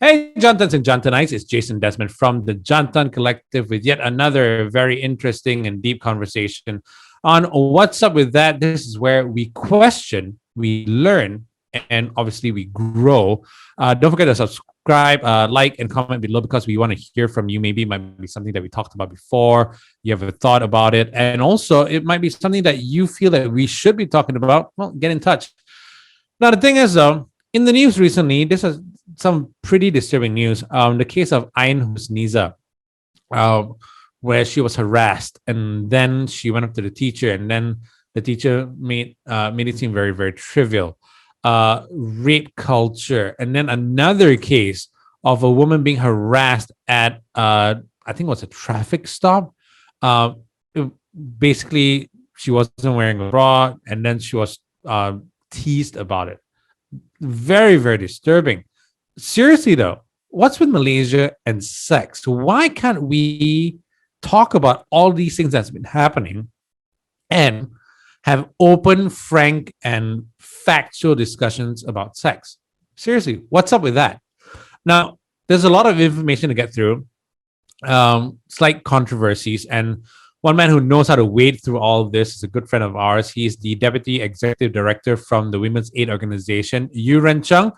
Hey, Jantans and Jantanites, it's Jason Desmond from the Jantan Collective with yet another very interesting and deep conversation on what's up with that. This is where we question, we learn, and obviously we grow. Don't forget to subscribe, like, and comment below because we want to hear from you. Maybe it might be something that we talked about before. You have a thought about it. And also, it might be something that you feel that we should be talking about. Well, get in touch. Now, the thing is, though, in the news recently, this is some pretty disturbing news. The case of Ain Husniza, uh, where she was harassed, and then she went up to the teacher, and then the teacher made it seem very, very trivial. Rape culture, and then another case of a woman being harassed at, I think it was a traffic stop. Uh, Basically, she wasn't wearing a bra, and then she was teased about it. Very, very disturbing. Seriously, though, what's with Malaysia and sex? Why can't we talk about all these things that's been happening and have open, frank, and factual discussions about sex? Seriously, what's up with that? Now, there's a lot of information to get through, slight controversies, and one man who knows how to wade through all of this is a good friend of ours. He's the Deputy Executive Director from the Women's Aid Organization, Chung.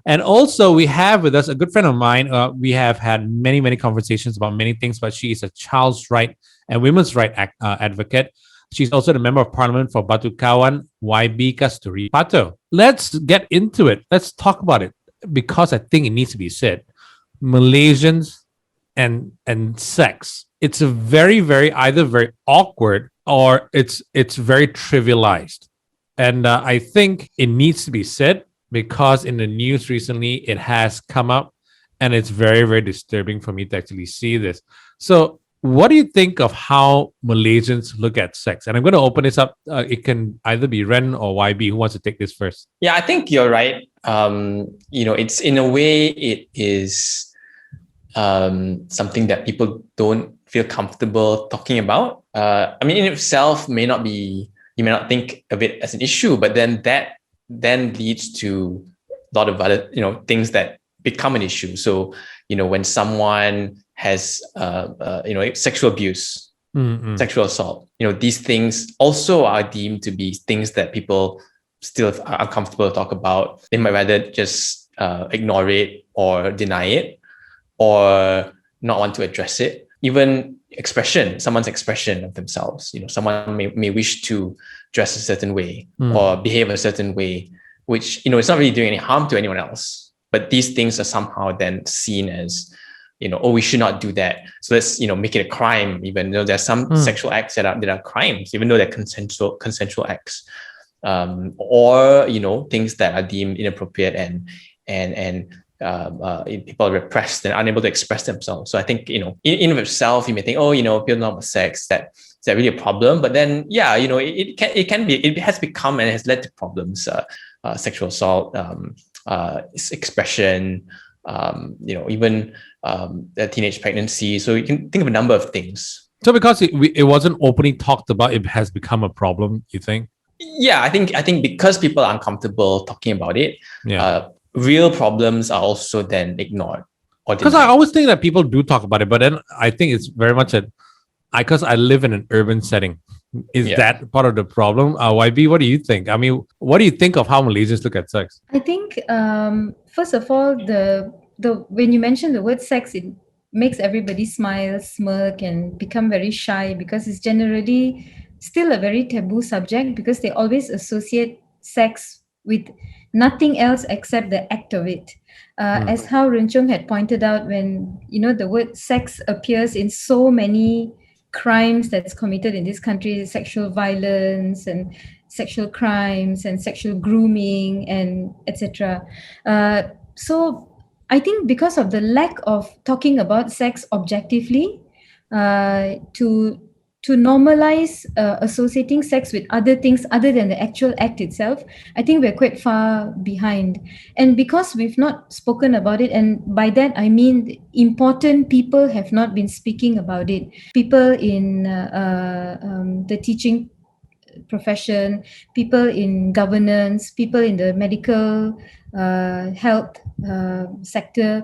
And also, we have with us a good friend of mine. We have had many, many conversations about many things, but she is a child's right and women's right advocate. She's also the Member of Parliament for Batu Kawan, YB Kasthuri Patto. Let's get into it. Let's talk about it because I think it needs to be said. Malaysians and sex. It's a very, very either very awkward or it's very trivialized. And I think it needs to be said because in the news recently, it has come up and it's very, very disturbing for me to actually see this. So what do you think of how Malaysians look at sex? And I'm going to open this up. It can either be Ren or YB. Who wants to take this first? Yeah, I think you're right. It's in a way, it is something that people don't feel comfortable talking about. In itself you may not think of it as an issue, but then that leads to a lot of other, things that become an issue. So, when someone has, sexual abuse, sexual assault, these things also are deemed to be things that people still are uncomfortable to talk about. They might rather just ignore it or deny it or not want to address it. Even someone's expression of themselves. Someone may wish to dress a certain way or behave a certain way, which, it's not really doing any harm to anyone else. But these things are somehow then seen as, we should not do that. So let's, make it a crime, even though there's some sexual acts that are crimes, even though they're consensual acts. Or, things that are deemed inappropriate and people are repressed and unable to express themselves. So I think, in of itself, you may think, people know about sex, is that really a problem? But then, yeah, it has become and has led to problems, sexual assault, expression, even teenage pregnancy. So you can think of a number of things. So because it wasn't openly talked about, it has become a problem, you think? Yeah, I think because people are uncomfortable talking about it, real problems are also then ignored. Because I always think that people do talk about it, but then I think it's very much because I live in an urban setting. Is that part of the problem? YB, what do you think? I mean, what do you think of how Malaysians look at sex? I think, first of all, the when you mention the word sex, it makes everybody smile, smirk, and become very shy because it's generally still a very taboo subject because they always associate sex with nothing else except the act of it. As how Renchong had pointed out, when the word sex appears in so many crimes that's committed in this country, sexual violence and sexual crimes and sexual grooming and etc. So I think because of the lack of talking about sex objectively, to normalize associating sex with other things other than the actual act itself, I think we're quite far behind. And because we've not spoken about it, and by that I mean important people have not been speaking about it. People in the teaching profession, people in governance, people in the medical health sector,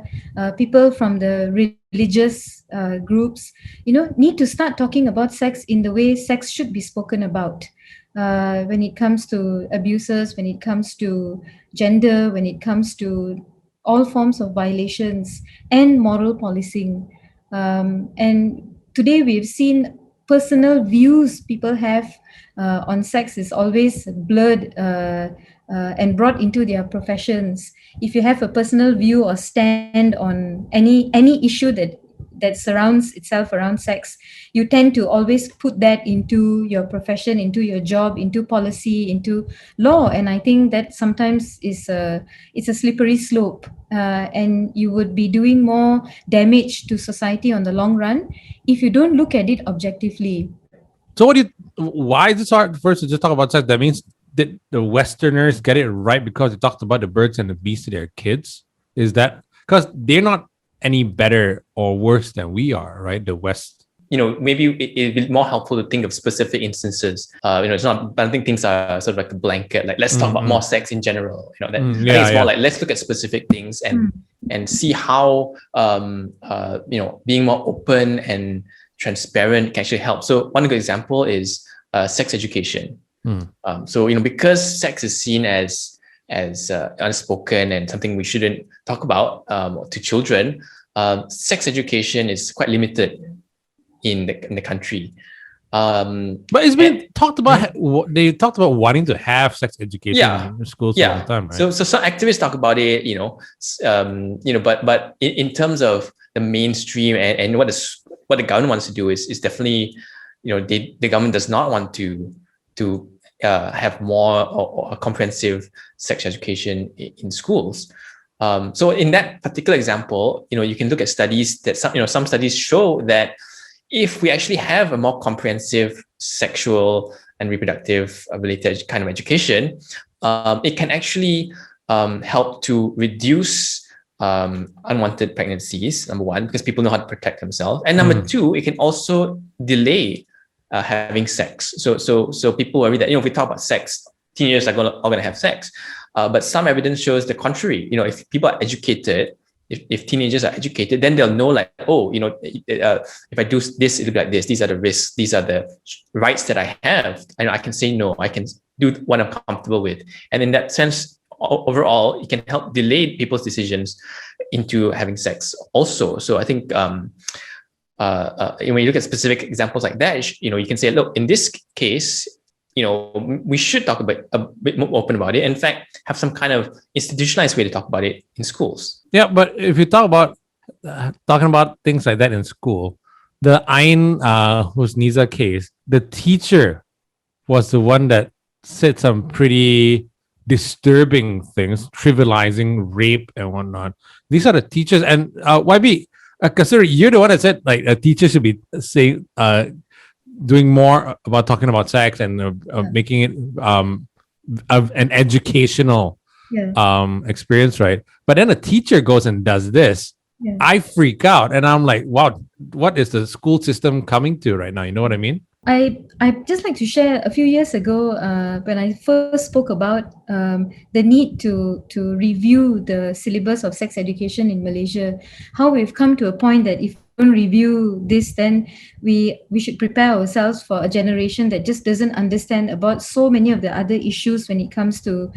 people from the religious groups, need to start talking about sex in the way sex should be spoken about. When it comes to abuses, when it comes to gender, when it comes to all forms of violations and moral policing. And today we've seen personal views people have on sex is always blurred and brought into their professions. If you have a personal view or stand on any issue that surrounds itself around sex, you tend to always put that into your profession, into your job, into policy, into law. And I think that sometimes it's a slippery slope, and you would be doing more damage to society on the long run if you don't look at it objectively. So why is it hard first to just talk about sex? That means that the Westerners get it right because they talked about the birds and the bees to their kids? Is that because they're not any better or worse than we are, right? The West. Maybe it'd be more helpful to think of specific instances. It's not, I don't think things are sort of like a blanket, like let's talk about more sex in general. I think it's more like, let's look at specific things and see how, being more open and transparent can actually help. So one good example is sex education. Because sex is seen as unspoken and something we shouldn't talk about to children, sex education is quite limited in the country. But it's been talked about. They talked about wanting to have sex education in schools all the time, right? So some activists talk about it, but in terms of the mainstream and what the government wants to do is definitely, the government does not want to have more or comprehensive sex education in schools. So in that particular example, you can look at studies that some studies show that if we actually have a more comprehensive sexual and reproductive related kind of education, it can actually help to reduce unwanted pregnancies, number one, because people know how to protect themselves, and number two, it can also delay having sex. So people worry that if we talk about sex, teenagers are going to have sex, but some evidence shows the contrary. If people are educated, if teenagers are educated, then they'll know if I do this, it'll be like this. These are the risks. These are the rights that I have. I can say no. I can do what I'm comfortable with. And in that sense, overall, it can help delay people's decisions into having sex also. So I think when you look at specific examples like that, you can say, look, in this case, we should talk about a bit more open about it. In fact, have some kind of institutionalized way to talk about it in schools. Yeah, but if you talk about talking about things like that in school, the Ain Husniza case, the teacher was the one that said some pretty disturbing things, trivializing rape and whatnot. These are the teachers. And YB, Kasthuri, you're the one that said like a teacher should be saying, doing more about talking about sex and making it an educational experience, right? But then a teacher goes and does this. I freak out and I'm like, wow, what is the school system coming to right now? You know what I mean? I'd just like to share a few years ago when I first spoke about the need to review the syllabus of sex education in Malaysia, how we've come to a point that if we don't review this, then we should prepare ourselves for a generation that just doesn't understand about so many of the other issues when it comes to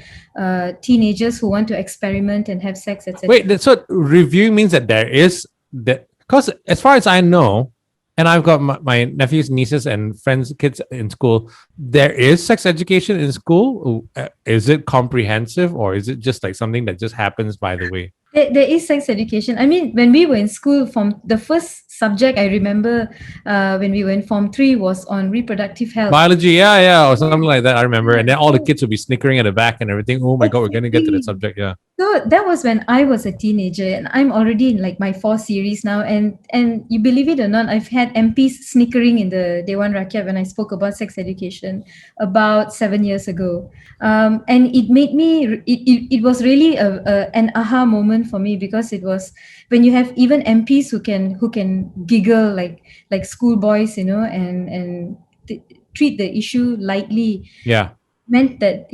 teenagers who want to experiment and have sex, etc. Wait, so review means that there is that, because as far as I know, and I've got my nephews, nieces, and friends' kids in school, there is sex education in school. Is it comprehensive or is it just like something that just happens by the way? There is sex education. I mean, when we were in school, from the first subject I remember when we were in Form 3 was on reproductive health. Biology, or something like that, I remember. And then all the kids would be snickering at the back and everything. Oh my God, we're going to get to that subject, So that was when I was a teenager and I'm already in like my 4 series now. And you believe it or not, I've had MPs snickering in the Dewan Rakyat when I spoke about sex education about 7 years ago. And it made me, it was really an aha moment for me, because it was when you have even MPs who can giggle like schoolboys, and treat the issue lightly, Yeah. meant that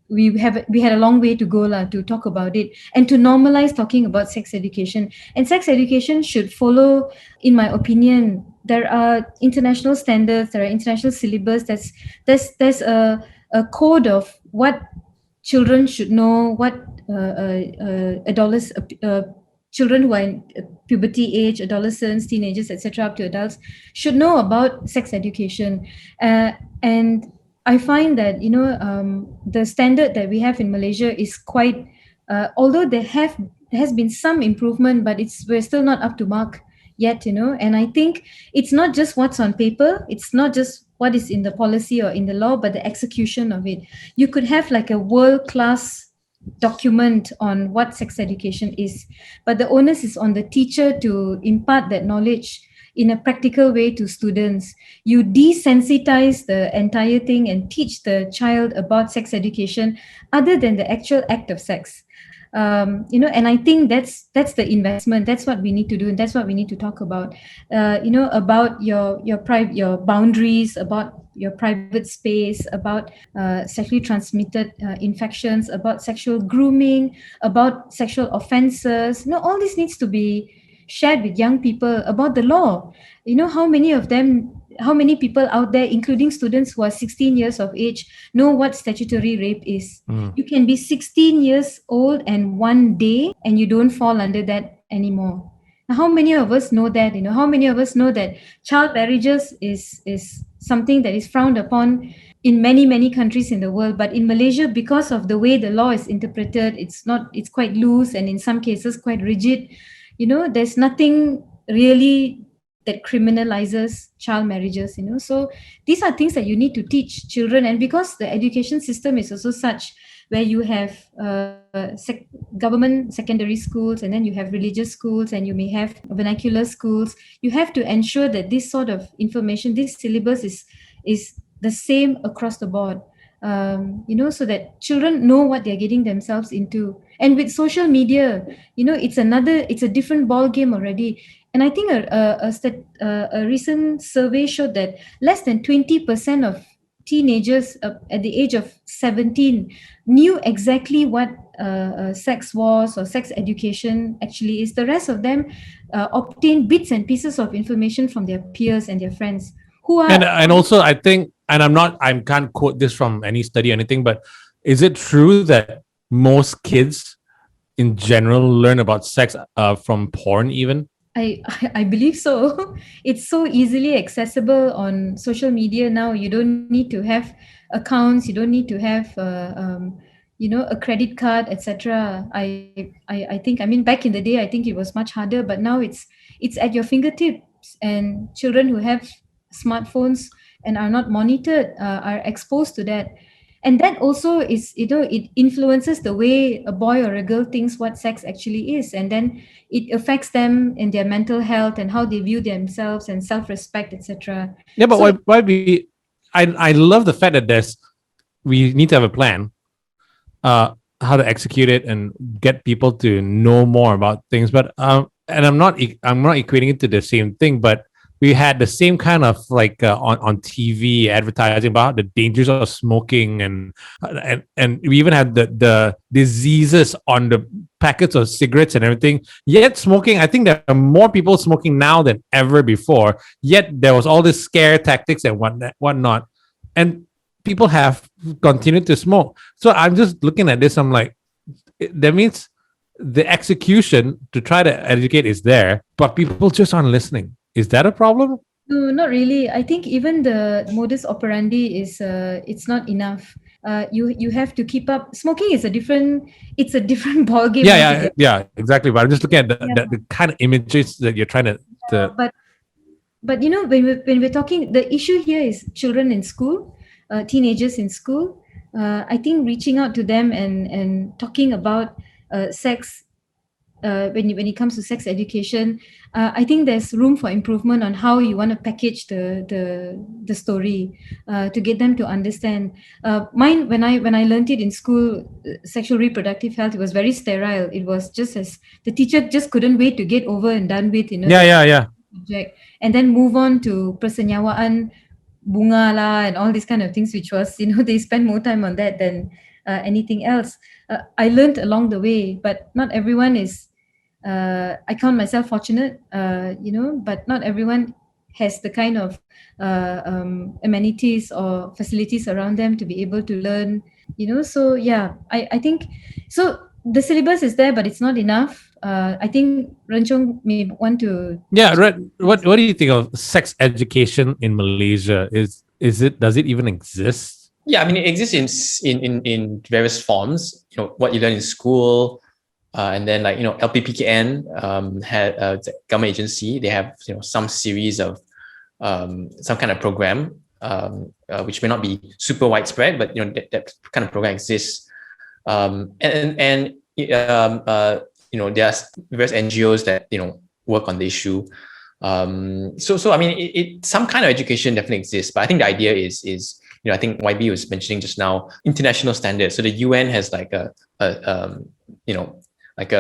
we had a long way to go to talk about it and to normalize talking about sex education. And sex education should follow, in my opinion, there are international standards, there are international syllabus. There's a code of what children should know, what adolescent children who are in puberty age, adolescents, teenagers, etc., up to adults should know about sex education. And I find that the standard that we have in Malaysia is quite, although there has been some improvement, but we're still not up to mark yet. And I think it's not just what's on paper, it's not just what is in the policy or in the law, but the execution of it. You could have like a world class document on what sex education is, but the onus is on the teacher to impart that knowledge in a practical way to students. You desensitize the entire thing and teach the child about sex education other than the actual act of sex. And I think that's the investment. That's what we need to do, and that's what we need to talk about. About your boundaries, about your private space, about sexually transmitted infections, about sexual grooming, about sexual offenses. All this needs to be shared with young people. About the law, how many people out there, including students who are 16 years of age, know what statutory rape is? You can be 16 years old and 1 day and you don't fall under that anymore. Now, how many of us know that? How many of us know that child marriages is something that is frowned upon in many countries in the world, but in Malaysia, because of the way the law is interpreted, it's quite loose, and in some cases quite rigid. There's nothing really that criminalizes child marriages. So these are things that you need to teach children. And because the education system is also such, where you have government secondary schools, and then you have religious schools, and you may have vernacular schools, you have to ensure that this sort of information, this syllabus is the same across the board. So that children know what they're getting themselves into. And with social media, it's a different ball game already. And I think a recent survey showed that less than 20% of teenagers at the age of 17 knew exactly what sex was or sex education actually is. The rest of them obtained bits and pieces of information from their peers and their friends who are. And also, I think, and I can't quote this from any study or anything, but is it true that most kids in general learn about sex from porn even? I believe so. It's so easily accessible on social media now. You don't need to have accounts. You don't need to have a credit card, etc. I think, back in the day, I think it was much harder, but now it's at your fingertips, and children who have smartphones and are not monitored are exposed to that. And that also is, it influences the way a boy or a girl thinks what sex actually is. And then it affects them in their mental health and how they view themselves and self-respect, etc. Yeah, but I love the fact that we need to have a plan, how to execute it and get people to know more about things. But and I'm not equating it to the same thing, but we had the same kind of on TV advertising about the dangers of smoking, and we even had the diseases on the packets of cigarettes and everything. Yet smoking, I think there are more people smoking now than ever before. Yet there was all this scare tactics and whatnot, and people have continued to smoke. So I'm just looking at this. I'm like, that means the execution to try to educate is there, but people just aren't listening. Is that a problem? No, not really. I think even the modus operandi is it's not enough. You have to keep up. Smoking is a different ball game. Yeah, exactly. But I'm just looking at the kind of images that you're trying to. But when we're talking, the issue here is children in school, teenagers in school. I think reaching out to them and talking about sex. When it comes to sex education, I think there's room for improvement on how you want to package the story to get them to understand. Mine, when I learned it in school, sexual reproductive health, it was very sterile. It was just as the teacher just couldn't wait to get over and done with, Yeah. subject, and then move on to persenyawaan, bunga la and all these kind of things, which was, they spend more time on that than anything else. I learned along the way, but not everyone is. I count myself fortunate, but not everyone has the kind of amenities or facilities around them to be able to learn. So yeah, I think so. The syllabus is there, but it's not enough. I think Renchong may want to. Yeah, right. What do you think of sex education in Malaysia? Does it even exist? Yeah, I mean, it exists in various forms. What you learn in school, and then LPPKN had the government agency. They have some series of some kind of program, which may not be super widespread, but that kind of program exists. And there are various NGOs that work on the issue. So I mean, some kind of education definitely exists, but I think the idea is I think YB was mentioning just now, international standards. So the UN has like a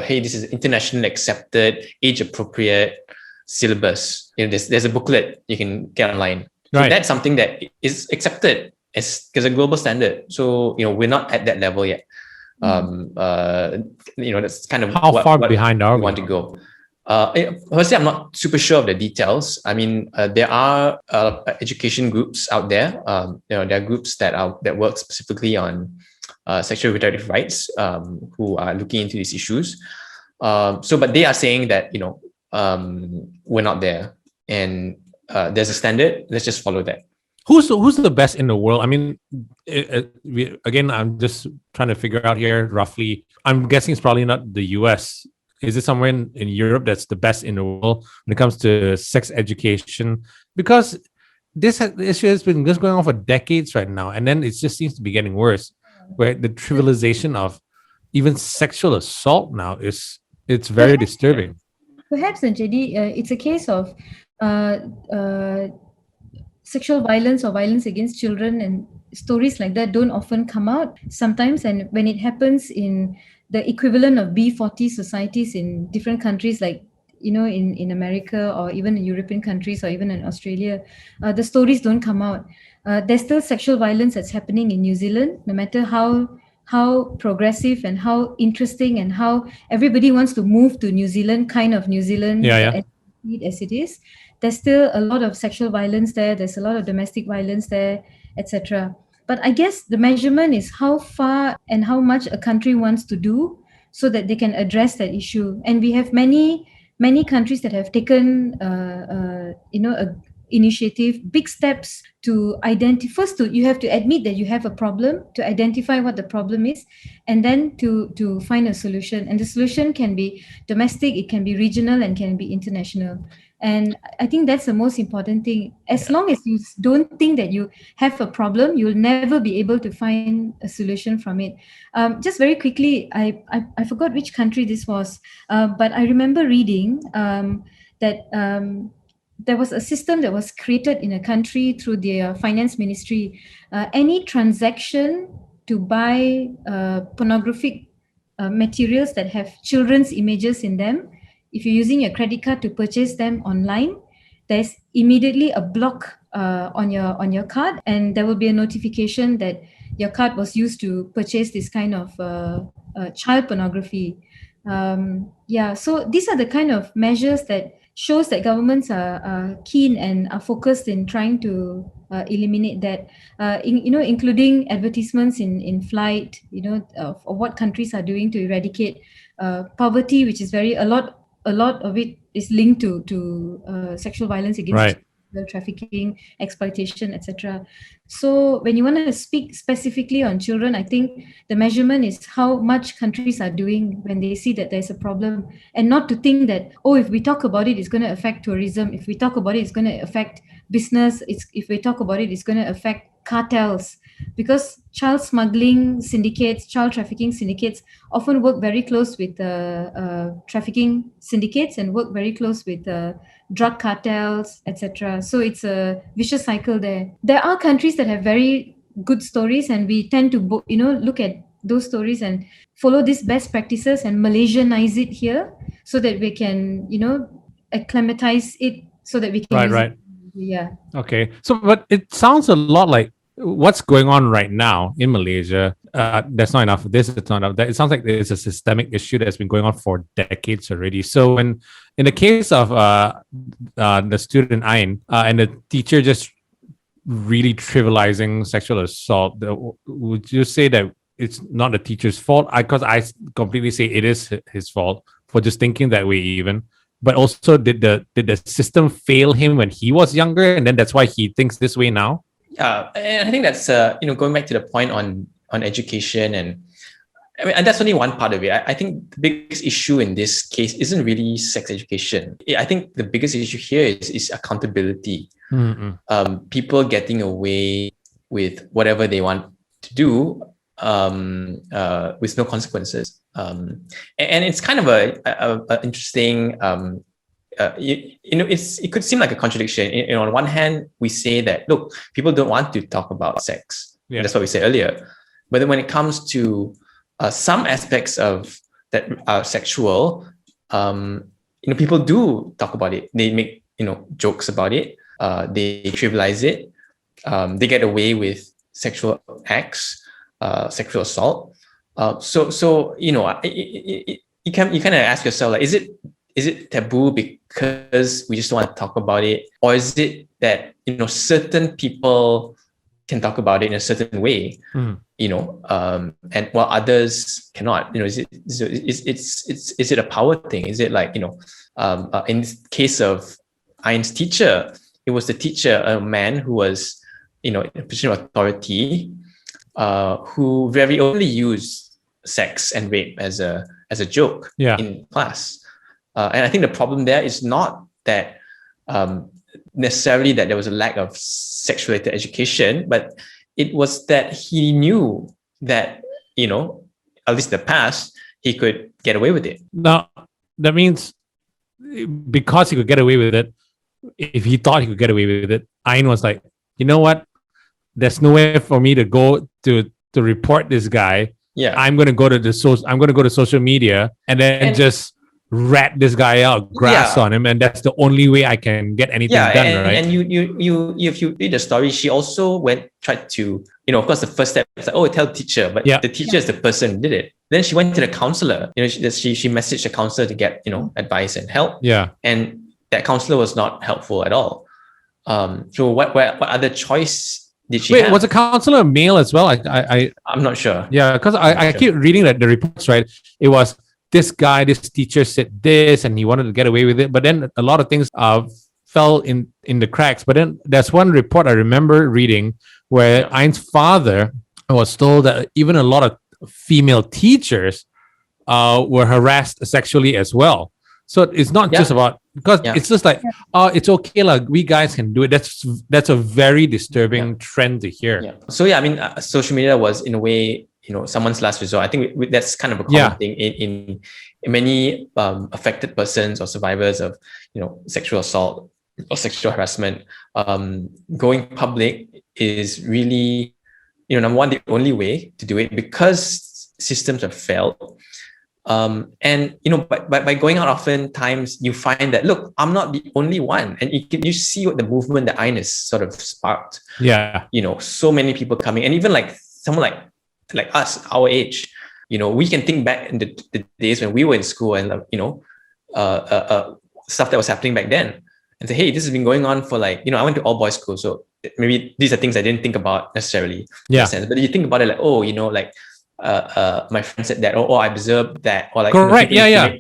hey, this is internationally accepted, age appropriate syllabus. There's a booklet you can get online. Right. So that's something that is accepted as a global standard. So we're not at that level yet. That's kind of how far behind are we? Want to go. Firstly, I'm not super sure of the details. I mean, there are education groups out there. There are groups that work specifically on sexual reproductive rights, who are looking into these issues. But they are saying that we're not there, and there's a standard. Let's just follow that. Who's the best in the world? I mean, again, I'm just trying to figure out here roughly. I'm guessing it's probably not the US. Is it somewhere in Europe that's the best in the world when it comes to sex education? Because this issue has been just going on for decades right now, and then it just seems to be getting worse. Where the trivialization of even sexual assault now it's very disturbing. Perhaps, JD, it's a case of sexual violence or violence against children, and stories like that don't often come out sometimes. And when it happens in the equivalent of B40 societies in different countries, like in America or even in European countries or even in Australia, the stories don't come out. There's still sexual violence that's happening in New Zealand, no matter how progressive and how interesting and how everybody wants to move to New Zealand, as it is. There's still a lot of sexual violence there. There's a lot of domestic violence there, etc. But I guess the measurement is how far and how much a country wants to do so that they can address that issue. And we have many countries that have taken, a initiative, big steps to identify. First, you have to admit that you have a problem, to identify what the problem is, and then to find a solution. And the solution can be domestic, it can be regional, and can be international. And I think that's the most important thing. As long as you don't think that you have a problem, you'll never be able to find a solution from it. Just very quickly, I forgot which country this was, but I remember reading that there was a system that was created in a country through their finance ministry. Any transaction to buy pornographic materials that have children's images in them, if you're using your credit card to purchase them online, there's immediately a block on your card, and there will be a notification that your card was used to purchase this kind of child pornography. So these are the kind of measures that shows that governments are keen and are focused in trying to eliminate that, including advertisements in flight, of what countries are doing to eradicate poverty, which is a lot of it is linked to sexual violence against children, trafficking, exploitation, etc. So when you want to speak specifically on children, I think the measurement is how much countries are doing when they see that there's a problem, and not to think that, if we talk about it, it's going to affect tourism. If we talk about it, it's going to affect business. If we talk about it, it's going to affect cartels, because child smuggling syndicates, child trafficking syndicates often work very close with trafficking syndicates and work very close with drug cartels, etc. So it's a vicious cycle there. There are countries that have very good stories, and we tend to look at those stories and follow these best practices and Malaysianize it here, so that we can acclimatize it, so that we can use it. Yeah. Okay. So, but it sounds a lot like what's going on right now in Malaysia. That's not enough of this. It's not enough of that. It sounds like there's a systemic issue that's been going on for decades already. So, when in the case of the student Ain and the teacher just really trivializing sexual assault, would you say that it's not the teacher's fault? Because I completely say it is his fault for just thinking that way, even. But also, did the system fail him when he was younger, and then that's why he thinks this way now? Yeah, and I think that's going back to the point on education, and I mean, and that's only one part of it. I think the biggest issue in this case isn't really sex education. I think the biggest issue here is accountability. People getting away with whatever they want to do with no consequences. And it's kind of a interesting. It could seem like a contradiction. On one hand, we say that look, people don't want to talk about sex. Yeah. That's what we said earlier. But then when it comes to some aspects of that are sexual, people do talk about it. They make jokes about it. They trivialize it. They get away with sexual acts, sexual assault. So you kind of ask yourself, like, is it taboo because we just don't want to talk about it, or is it that certain people can talk about it in a certain way, and while others cannot? Is it a power thing? Is it like in the case of Ain's teacher, it was the teacher, a man who was in a position of authority, who very openly used sex and rape as a joke in class. And I think the problem there is not that necessarily that there was a lack of sex-related education, but it was that he knew that, at least in the past, he could get away with it. Now, that means because he could get away with it, if he thought he could get away with it, Ain was like, you know what? There's nowhere for me to go to report this guy. Yeah, I'm going to go to social media and just rat this guy out, grass on him, and that's the only way I can get anything done, right? And you if you read the story, she also tried to, of course, the first step is like, tell the teacher, but the teacher is the person who did it. Then she went to the counselor. She messaged the counselor to get advice and help. Yeah, and that counselor was not helpful at all. So what other choice did she have? Was the counselor a male as well? I'm not sure. Yeah, because I keep reading the reports, right? It was this teacher said this and he wanted to get away with it. But then a lot of things fell in the cracks. But then there's one report I remember reading where Ain's father was told that even a lot of female teachers were harassed sexually as well. So it's not just about, because it's just like, it's okay, like we guys can do it. That's a very disturbing trend to hear. Yeah. So I mean, social media was in a way, someone's last resort. I think that's kind of a common thing in many affected persons or survivors of sexual assault or sexual harassment. Going public is really, number one, the only way to do it, because systems have failed. And by going out oftentimes, you find that, look, I'm not the only one, and you see what the movement that Ain has sort of sparked. Yeah, so many people coming, and even like someone like us, our age, we can think back in the days when we were in school and stuff that was happening back then, and say, hey, this has been going on for I went to all boys school, so maybe these are things I didn't think about necessarily. Yeah. But you think about it, my friend said that, or I observed that, or correct.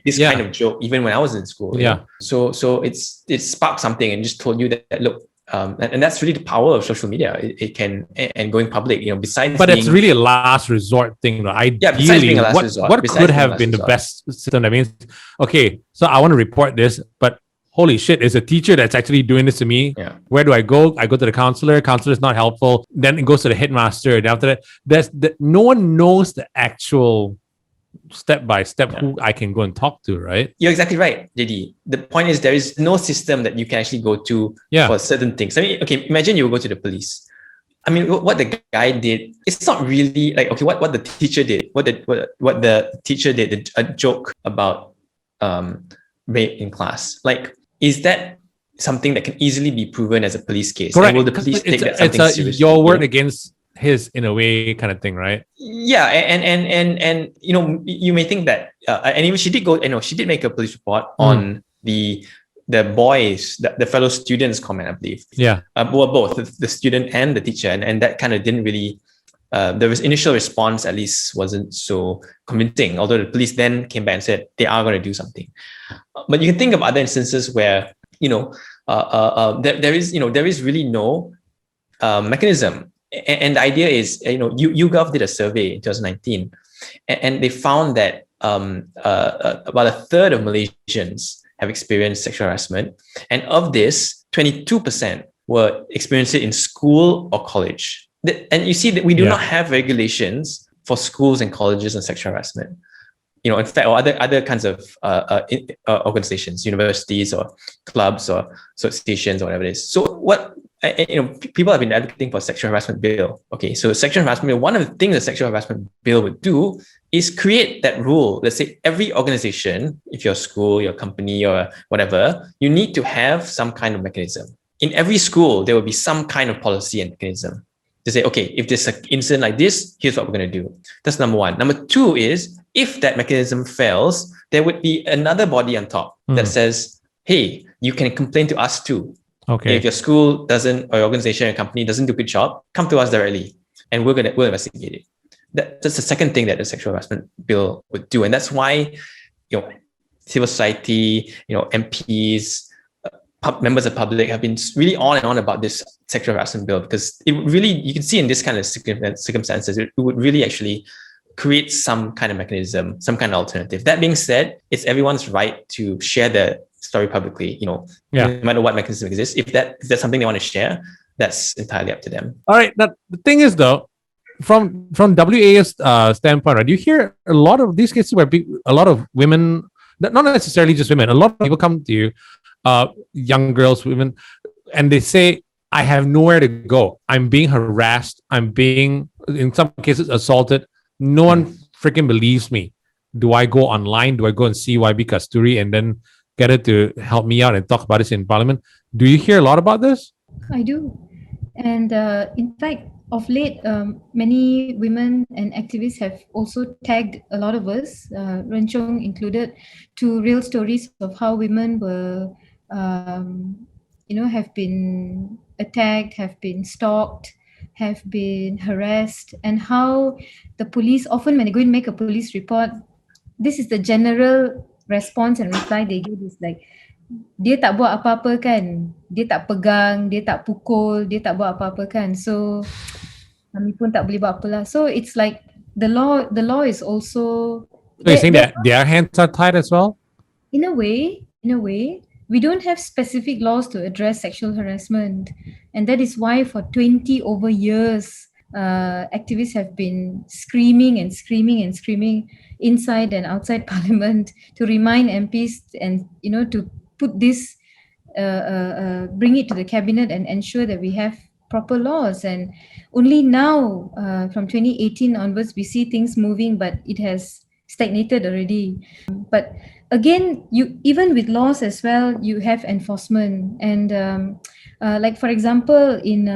This kind of joke even when I was in school. So it sparked something and just told you that look, and that's really the power of social media. It can, and going public, besides. But it's really a last resort thing, right? Ideally, what could have been the best system? That means, okay, so I want to report this, but holy shit, is a teacher that's actually doing this to me. Yeah. Where do I go? I go to the counselor. Counselor is not helpful. Then it goes to the headmaster. And after that, no one knows the actual step by step who I can go and talk to, right? You're exactly right, JD. The point is there is no system that you can actually go to for certain things. I mean, okay, imagine you go to the police. I mean, what the guy did, it's not really like, okay, what the teacher did, what the teacher did, a joke about rape in class. Like, is that something that can easily be proven as a police case. Correct. And will the police take that something it's seriously? your word you know? against his in a way kind of thing, right? Yeah, and you know, you may think that, and even she did go, you know, she did make a police report on the boys, the fellow students' comment, I believe. Yeah. Well, both the student and the teacher, and that kind of didn't really. There was initial response, at least, wasn't so convincing. Although the police then came back and said they are going to do something. But you can think of other instances where, you know, there is really no mechanism. And the idea is, you know, YouGov did a survey in 2019, and they found that about a third of Malaysians have experienced sexual harassment, and of this, 22% were experienced it in school or college. And you see that we do not have regulations for schools and colleges on sexual harassment. You know, in fact, or other kinds of organizations, universities or clubs or associations or whatever it is. So what, you know, people have been advocating for a sexual harassment bill. Okay, so sexual harassment bill, one of the things the sexual harassment bill would do is create that rule. Let's say every organization, if you're a school, your company or whatever, you need to have some kind of mechanism. In every school, there will be some kind of policy and mechanism to say, okay, if there's an incident like this, here's what we're going to do. That's number one. Number two is, if that mechanism fails, there would be another body on top that says, hey, you can complain to us too. Okay. If your school doesn't, or your organization or company doesn't do a good job, come to us directly and we'll investigate it. That's the second thing that the sexual harassment bill would do. And that's why, you know, civil society, you know, MPs, members of the public have been really on and on about this sexual harassment bill, because it really, you can see in this kind of circumstances, it would really actually create some kind of mechanism, some kind of alternative. That being said, it's everyone's right to share the story publicly, you know, no matter what mechanism exists. If that's something they want to share, that's entirely up to them. All right. Now, the thing is, though, from WA's standpoint, right, you hear a lot of these cases where a lot of women, not necessarily just women, a lot of people come to you, young girls, women, and they say, I have nowhere to go. I'm being harassed. I'm being, in some cases, assaulted. No one freaking believes me. Do I go online? Do I go and see YB Kasthuri and then get her to help me out and talk about this in Parliament? Do you hear a lot about this? I do. And in fact, of late, many women and activists have also tagged a lot of us, Chung included, to real stories of how women were, have been attacked, have been stalked, have been harassed, and how the police, often when they go and make a police report, this is the general response and reply they give is like, dia tak buat apa-apa kan, dia tak pegang, dia tak pukul, dia tak buat apa-apa kan, so kami pun tak boleh buat apalah. So it's like the law is also, so you're saying that their hands are tied as well? In a way, we don't have specific laws to address sexual harassment, and that is why for 20 over years activists have been screaming inside and outside Parliament to remind MPs and to put this bring it to the cabinet and ensure that we have proper laws. And only now from 2018 onwards we see things moving, but it has stagnated already. But again, you even with laws as well, you have enforcement. And like for example in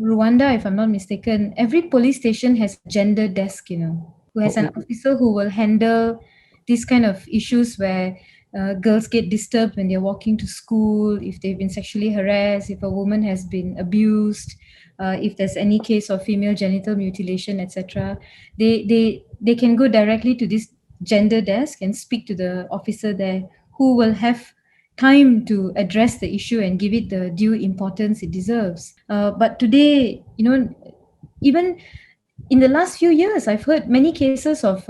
Rwanda, if I'm not mistaken, every police station has a gender desk, who has an officer who will handle these kind of issues where girls get disturbed when they're walking to school, if they've been sexually harassed, if a woman has been abused, if there's any case of female genital mutilation, etc. They can go directly to this gender desk and speak to the officer there, who will have time to address the issue and give it the due importance it deserves. But today, even in the last few years, I've heard many cases of,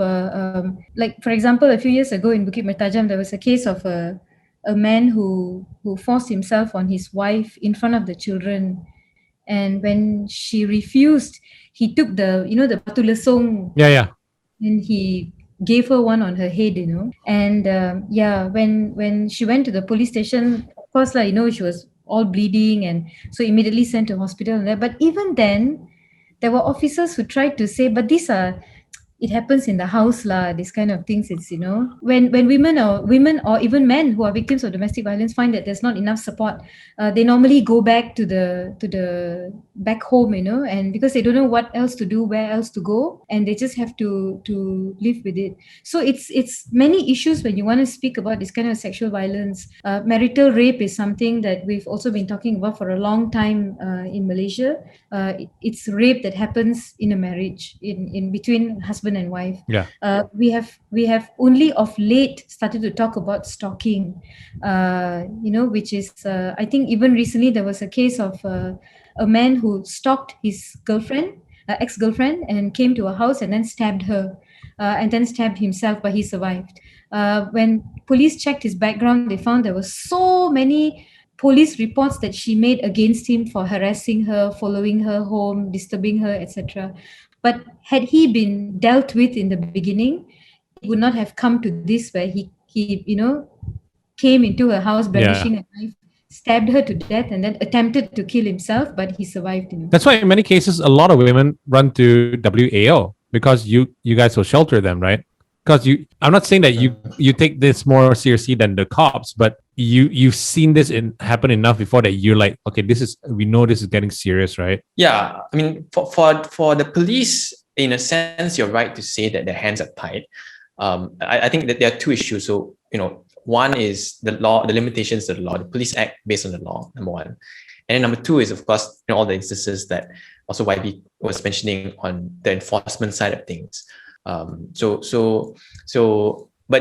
like for example, a few years ago in Bukit Mertajam, there was a case of a man who forced himself on his wife in front of the children. And when she refused, he took the batu lesung. Yeah. And he gave her one on her head, And when she went to the police station, of course, she was all bleeding, and so immediately sent to hospital. But even then, there were officers who tried to say, but these are it happens in the house lah. This kind of things. It's when women or even men who are victims of domestic violence find that there's not enough support, they normally go back to the back home, and because they don't know what else to do, where else to go, and they just have to live with it. So it's many issues when you want to speak about this kind of sexual violence. Marital rape is something that we've also been talking about for a long time in Malaysia. It's rape that happens in a marriage, in between husband and wife. Yeah. We have only of late started to talk about stalking, which is I think even recently there was a case of a man who stalked his girlfriend, ex-girlfriend, and came to a house and then stabbed her, and then stabbed himself, but he survived. When police checked his background, they found there were so many police reports that she made against him for harassing her, following her home, disturbing her, etc. But had he been dealt with in the beginning, it would not have come to this, where he came into her house brandishing a knife, stabbed her to death, and then attempted to kill himself, but he survived. That's why in many cases a lot of women run to WAO, because you guys will shelter them, right? Because I'm not saying that you take this more seriously than the cops, but you've seen this happen enough before that you're like, okay, we know this is getting serious, right? Yeah, I mean, for the police, in a sense, you're right to say that their hands are tied. I think that there are two issues. So, one is the law, the limitations of the law. The police act based on the law, number one. And then number two is, of course, all the instances that also YB was mentioning on the enforcement side of things. But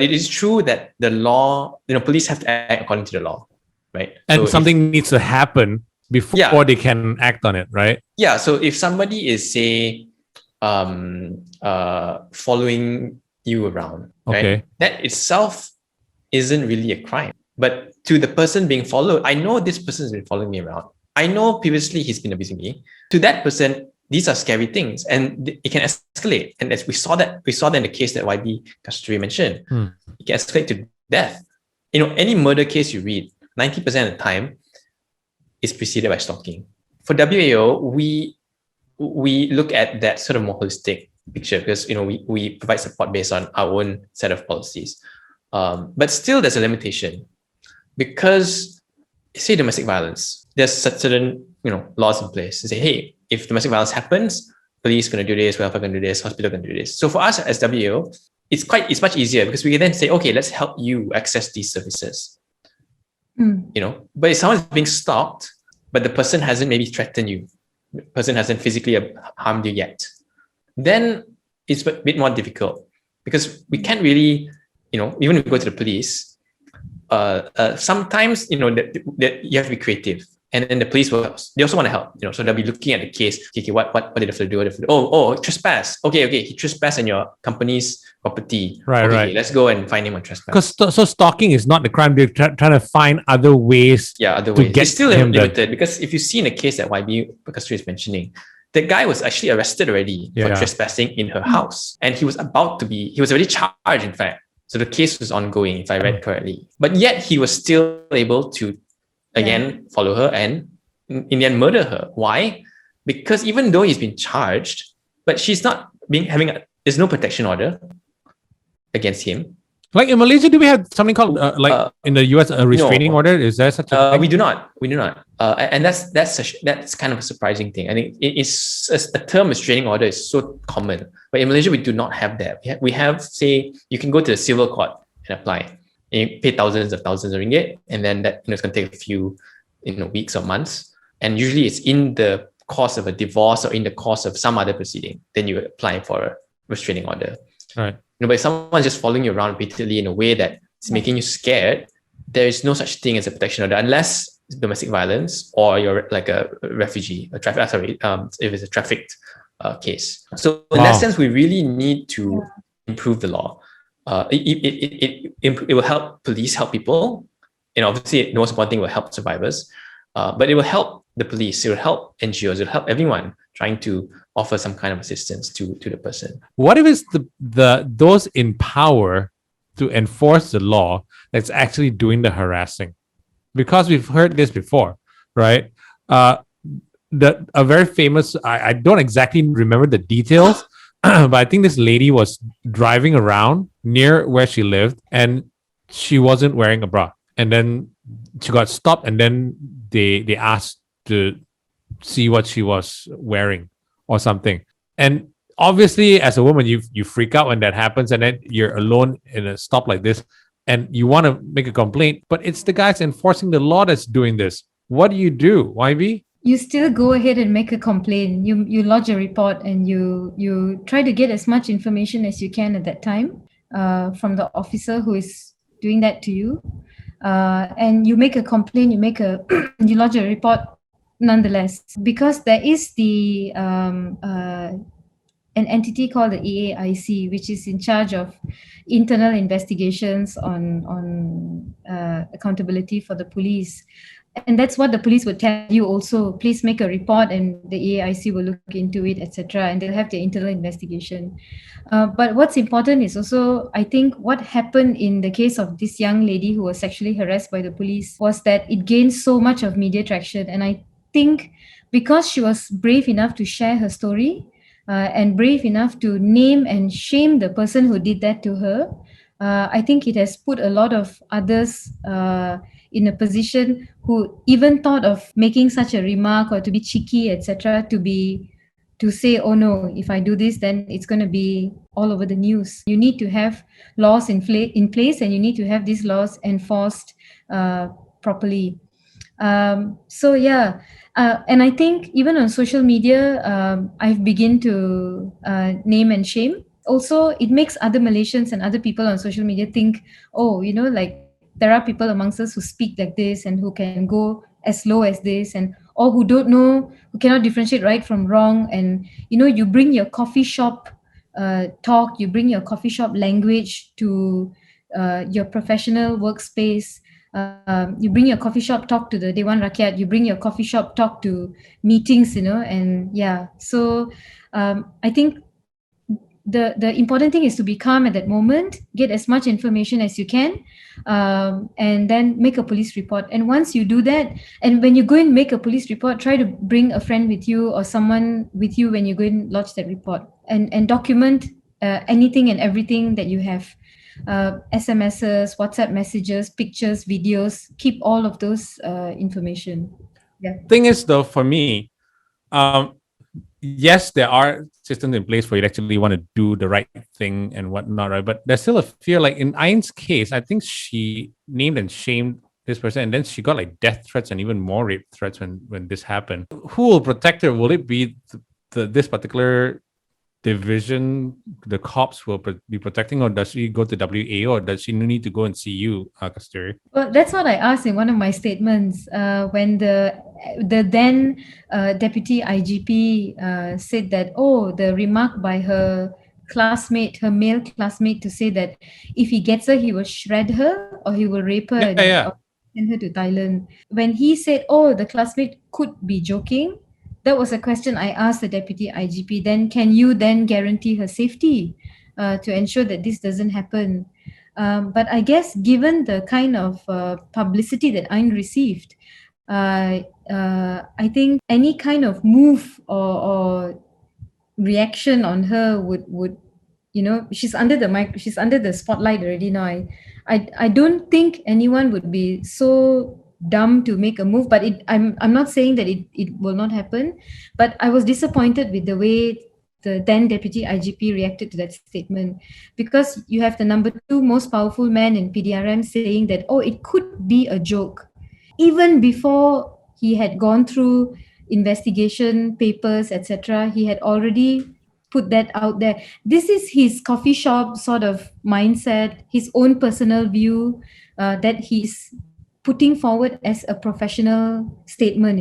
it is true that the law, police have to act according to the law, right? And so something needs to happen before they can act on it, right? Yeah. So if somebody is, say, following you around, right, that itself isn't really a crime. But to the person being followed, I know this person has been following me around. I know previously he's been abusing me. To that person, these are scary things, and it can escalate. And as we saw that in the case that YB Kasthuri mentioned, it can escalate to death. Any murder case you read, 90% of the time is preceded by stalking. For WAO, we look at that sort of more holistic picture, because we provide support based on our own set of policies. But still, there's a limitation, because say domestic violence, there's certain laws in place to say, hey, if domestic violence happens, police going to do this, welfare going to do this, hospital going to do this. So for us as WAO, it's much easier, because we can then say, okay, let's help you access these services. But if someone's being stalked, but the person hasn't maybe threatened you, the person hasn't physically harmed you yet, then it's a bit more difficult, because we can't really, even if we go to the police, sometimes, that you have to be creative. And then the police they also want to help, so they'll be looking at the case. Okay, what did they have to do? Oh, trespass. Okay, he trespassed on your company's property. Right. Let's go and find him on trespass. Because so stalking is not the crime. They're trying to find other ways. Yeah, other ways. It's still limited, because if you see in a case that YB Kasthuri is mentioning, the guy was actually arrested already for trespassing in her house, and he was already charged, in fact. So the case was ongoing, if I read correctly. But yet he was still able to again follow her and in the end murder her. Why? Because even though he's been charged, but she's not there's no protection order against him. Like in Malaysia, do we have something called in the US a restraining order? Is there such a thing? We do not. And that's kind of a surprising thing. I think it's a term, restraining order, is so common, but in Malaysia we do not have that. We have, say, you can go to the civil court and apply. And you pay thousands of ringgit, and then that it's going to take a few weeks or months. And usually it's in the course of a divorce or in the course of some other proceeding. Then you apply for a restraining order. Right. But if someone's just following you around repeatedly in a way that's making you scared, there is no such thing as a protection order, unless it's domestic violence or you're like a refugee, if it's a trafficked case. So in that sense, we really need to improve the law. It will help police help people. Obviously, the most important thing will help survivors, but it will help the police. It will help NGOs. It will help everyone trying to offer some kind of assistance to the person. What if it's those in power to enforce the law that's actually doing the harassing? Because we've heard this before, right? A very famous, I don't exactly remember the details, but I think this lady was driving around near where she lived and she wasn't wearing a bra. And then she got stopped and then they asked to see what she was wearing or something. And obviously, as a woman, you freak out when that happens, and then you're alone in a stop like this, and you want to make a complaint, but it's the guys enforcing the law that's doing this. What do you do, YB? You still go ahead and make a complaint. You lodge a report and you try to get as much information as you can at that time from the officer who is doing that to you, and you make a complaint. You make a you lodge a report nonetheless, because there is the an entity called the EAIC, which is in charge of internal investigations on accountability for the police. And that's what the police would tell you also. Please make a report and the EAIC will look into it, etc. And they'll have their internal investigation. But what's important is also, I think, what happened in the case of this young lady who was sexually harassed by the police was that it gained so much of media traction. And I think because she was brave enough to share her story, and brave enough to name and shame the person who did that to her, I think it has put a lot of others in a position who even thought of making such a remark or to be cheeky, etc., to say, oh no, if I do this, then it's going to be all over the news. You need to have laws in place, and you need to have these laws enforced properly. So yeah, and I think even on social media, I've begun to name and shame. Also, it makes other Malaysians and other people on social media think, oh, like there are people amongst us who speak like this and who can go as low as this, and or who don't know, who cannot differentiate right from wrong. And you bring your coffee shop talk, you bring your coffee shop language to your professional workspace. You bring your coffee shop talk to the Dewan Rakyat, you bring your coffee shop talk to meetings, and yeah. So I think the important thing is to be calm at that moment, get as much information as you can, and then make a police report. And once you do that, and when you go and make a police report, try to bring a friend with you or someone with you when you go and lodge that report, and document anything and everything that you have. SMSs, WhatsApp messages, pictures, videos, keep all of those information. Yeah. Thing is, though, for me, yes, there are systems in place where you actually want to do the right thing and whatnot, right? But there's still a fear. Like in Ain's case, I think she named and shamed this person, and then she got like death threats and even more rape threats when this happened. Who will protect her? Will it be this particular division, the cops will be protecting, or does she go to WA, or does she need to go and see you, Kasthuri? Well, that's what I asked in one of my statements when the then deputy IGP said that, the remark by her classmate, her male classmate, to say that if he gets her, he will shred her or he will rape her and send her to Thailand. When he said, the classmate could be joking, that was a question I asked the deputy IGP. Then can you then guarantee her safety to ensure that this doesn't happen? But I guess given the kind of publicity that Ain received, I think any kind of move or reaction on her would she's under the spotlight already now. I don't think anyone would be so dumb to make a move, but I'm not saying that it will not happen, but I was disappointed with the way the then deputy IGP reacted to that statement, because you have the number 2 most powerful man in PDRM saying that it could be a joke, even before he had gone through investigation papers, etc. He had already put that out there. This is his coffee shop sort of mindset, his own personal view that he's putting forward as a professional statement,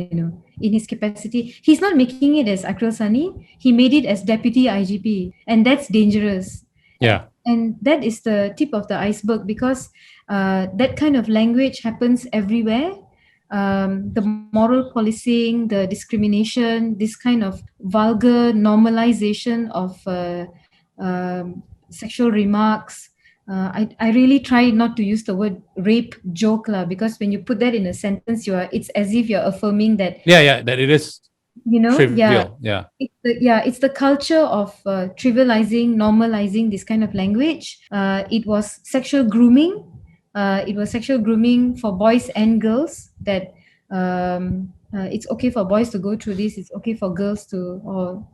in his capacity. He's not making it as Akril Sani. He made it as deputy IGP, and that's dangerous. Yeah. And that is the tip of the iceberg, because that kind of language happens everywhere. The moral policing, the discrimination, this kind of vulgar normalization of sexual remarks. I really try not to use the word rape joke, because when you put that in a sentence, it's as if you're affirming that that it is trivial. Yeah. It's the culture of trivializing, normalizing this kind of language. It was sexual grooming. It was sexual grooming for boys and girls, that it's okay for boys to go through this, it's okay for girls to, or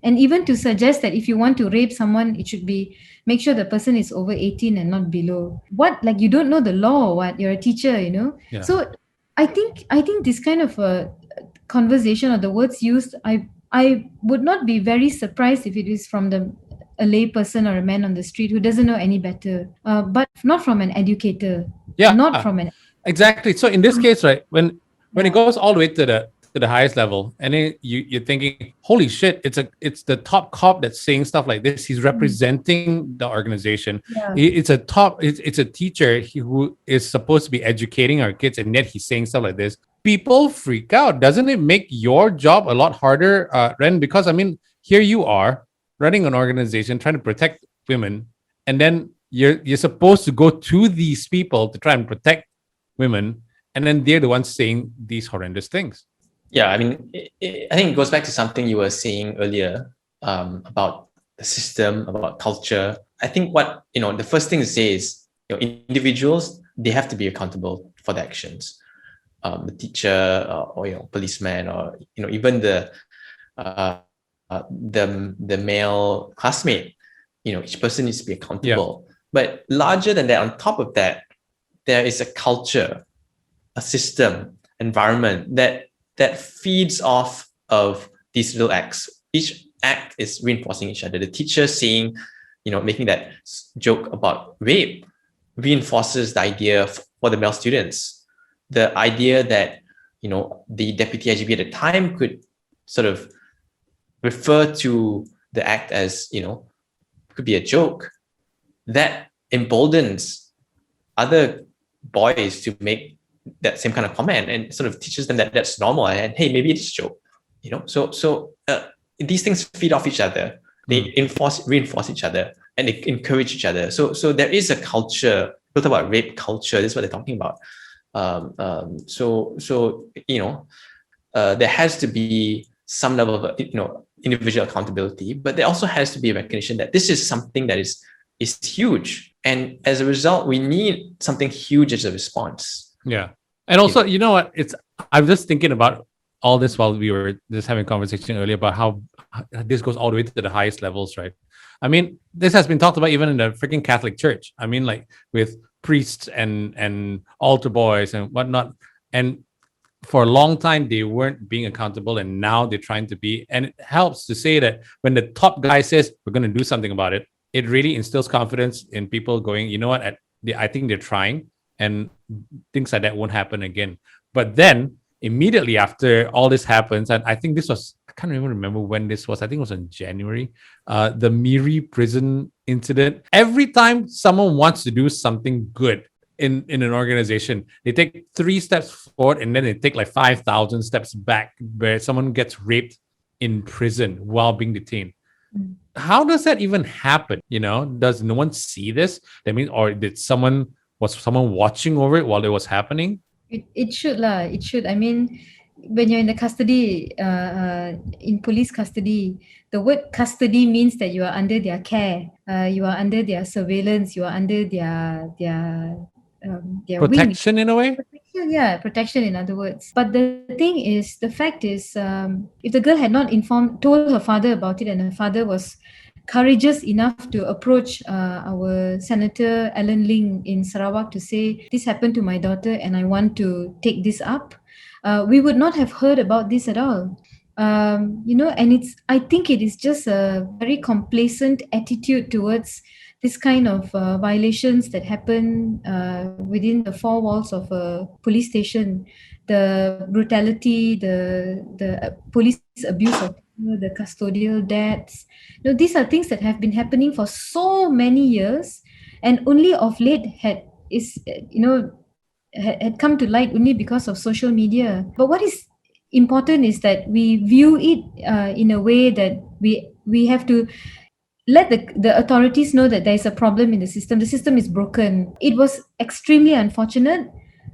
and even to suggest that if you want to rape someone, it should be, make sure the person is over 18 and not below. What, like, you don't know the law or what? You're a teacher, Yeah. So I think this kind of conversation, or the words used, I would not be very surprised if it is from a lay person or a man on the street who doesn't know any better, but not from an educator. Yeah. Not from an Exactly. So in this case, right, when it Yeah. goes all the way to the highest level, and then you're thinking, holy shit, it's the top cop that's saying stuff like this. He's representing the organization. Yeah. It's a teacher who is supposed to be educating our kids, and yet he's saying stuff like this. People freak out. Doesn't it make your job a lot harder, Ren? Because I mean, here you are running an organization trying to protect women, and then you're supposed to go to these people to try and protect women, and then they're the ones saying these horrendous things. Yeah, I mean, I think it goes back to something you were saying earlier, about the system, about culture. I think what, the first thing to say is, individuals, they have to be accountable for their actions. The teacher, or policeman, or even the male classmate. Each person needs to be accountable. Yeah. But larger than that, on top of that, there is a culture, a system, environment that feeds off of these little acts. Each act is reinforcing each other. The teacher saying, making that joke about rape reinforces the idea for the male students. The idea that, the deputy IGP at the time could sort of refer to the act as, could be a joke, that emboldens other boys to make that same kind of comment, and sort of teaches them that that's normal, and hey, maybe it's a joke, so these things feed off each other. They reinforce each other, and they encourage each other. So there is a culture. We'll talk about rape culture. This is what they're talking about. There has to be some level of individual accountability, but there also has to be a recognition that this is something that is huge, and as a result, we need something huge as a response. Yeah. And also, you know what? I'm just thinking about all this while we were just having a conversation earlier about how this goes all the way to the highest levels, right? I mean, this has been talked about even in the freaking Catholic Church. I mean, like with priests and altar boys and whatnot. And for a long time, they weren't being accountable, and now they're trying to be. And it helps to say that when the top guy says, we're going to do something about it, it really instills confidence in people going, you know what? I think they're trying, and things like that won't happen again. But then immediately after all this happens, and I think this was, I can't even remember when this was, I think it was in January, the Miri prison incident. Every time someone wants to do something good in an organization, they take 3 steps forward and then they take like 5,000 steps back, where someone gets raped in prison while being detained. How does that even happen? Does no one see this? I mean, or was someone watching over it while it was happening? It should lah. It should. I mean, when you're in the custody, in police custody, the word custody means that you are under their care, you are under their surveillance, you are under their protection wing. In a way. Protection in other words. But the fact is, if the girl had not told her father about it, and her father was courageous enough to approach our Senator Alan Ling in Sarawak to say, this happened to my daughter and I want to take this up, we would not have heard about this at all. And I think it is just a very complacent attitude towards this kind of violations that happen within the 4 walls of a police station. The brutality, the police abuse of the custodial deaths. These are things that have been happening for so many years, and only of late had come to light only because of social media. But what is important is that we view it in a way that we have to let the authorities know that there is a problem in the system. The system is broken. It was extremely unfortunate.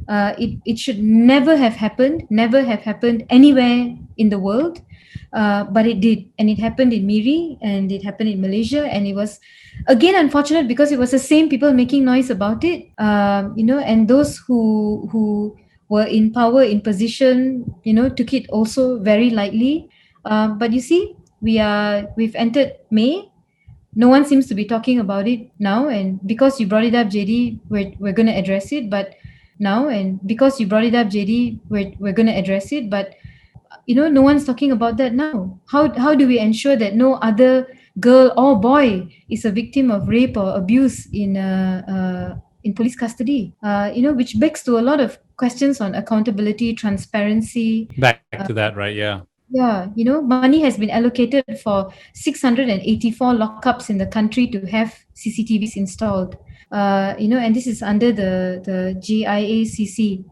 It should never have happened anywhere in the world. but it did, and it happened in Miri, and it happened in Malaysia, and it was again unfortunate because it was the same people making noise about it. And those who were in power, in position, took it also very lightly. But you see, we've entered May. No one seems to be talking about it now, and because you brought it up, JD, we're going to address it. But now, and because you brought it up, JD, we're going to address it. But no one's talking about that now. How do we ensure that no other girl or boy is a victim of rape or abuse in police custody? Which begs to a lot of questions on accountability, transparency. Back to that, right? Yeah. Yeah, money has been allocated for 684 lockups in the country to have CCTVs installed. And this is under the GIACC,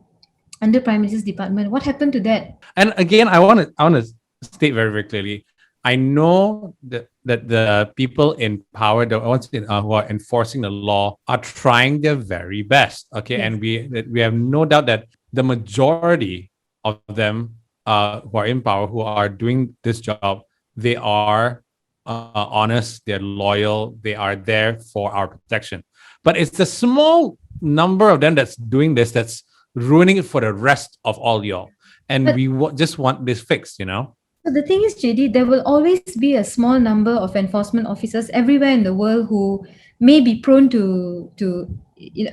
under Prime Minister's Department. What happened to that? And again, I want to state very, very clearly. I know that the people in power, the ones who are enforcing the law, are trying their very best. Okay, Yes. and we have no doubt that the majority of them who are in power, who are doing this job, they are honest, they're loyal, they are there for our protection. But it's the small number of them that's doing this that's ruining it for the rest of all y'all. And But- we just want this fixed, So the thing is, JD, there will always be a small number of enforcement officers everywhere in the world who may be prone to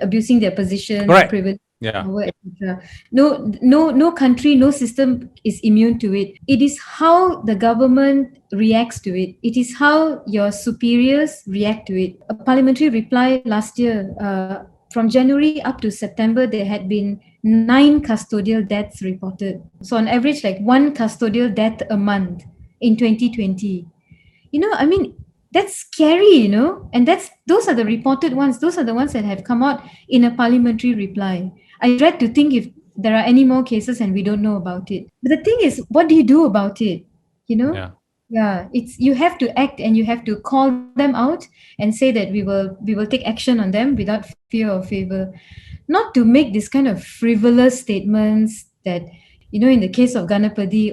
abusing their position, Correct. privilege, Yeah. power, etc. No country, no system is immune to it. It is how the government reacts to it. It is how your superiors react to it. A parliamentary reply last year, from January up to September, there had been 9 custodial deaths reported. So on average, like 1 custodial death a month in 2020. That's scary, and those are the reported ones. Those are the ones that have come out in a parliamentary reply. I dread to think if there are any more cases and we don't know about it. But the thing is, what do you do about it? Yeah. Yeah, it's you have to act and you have to call them out and say that we will take action on them without fear or favor. Not to make this kind of frivolous statements that, in the case of Ganapati,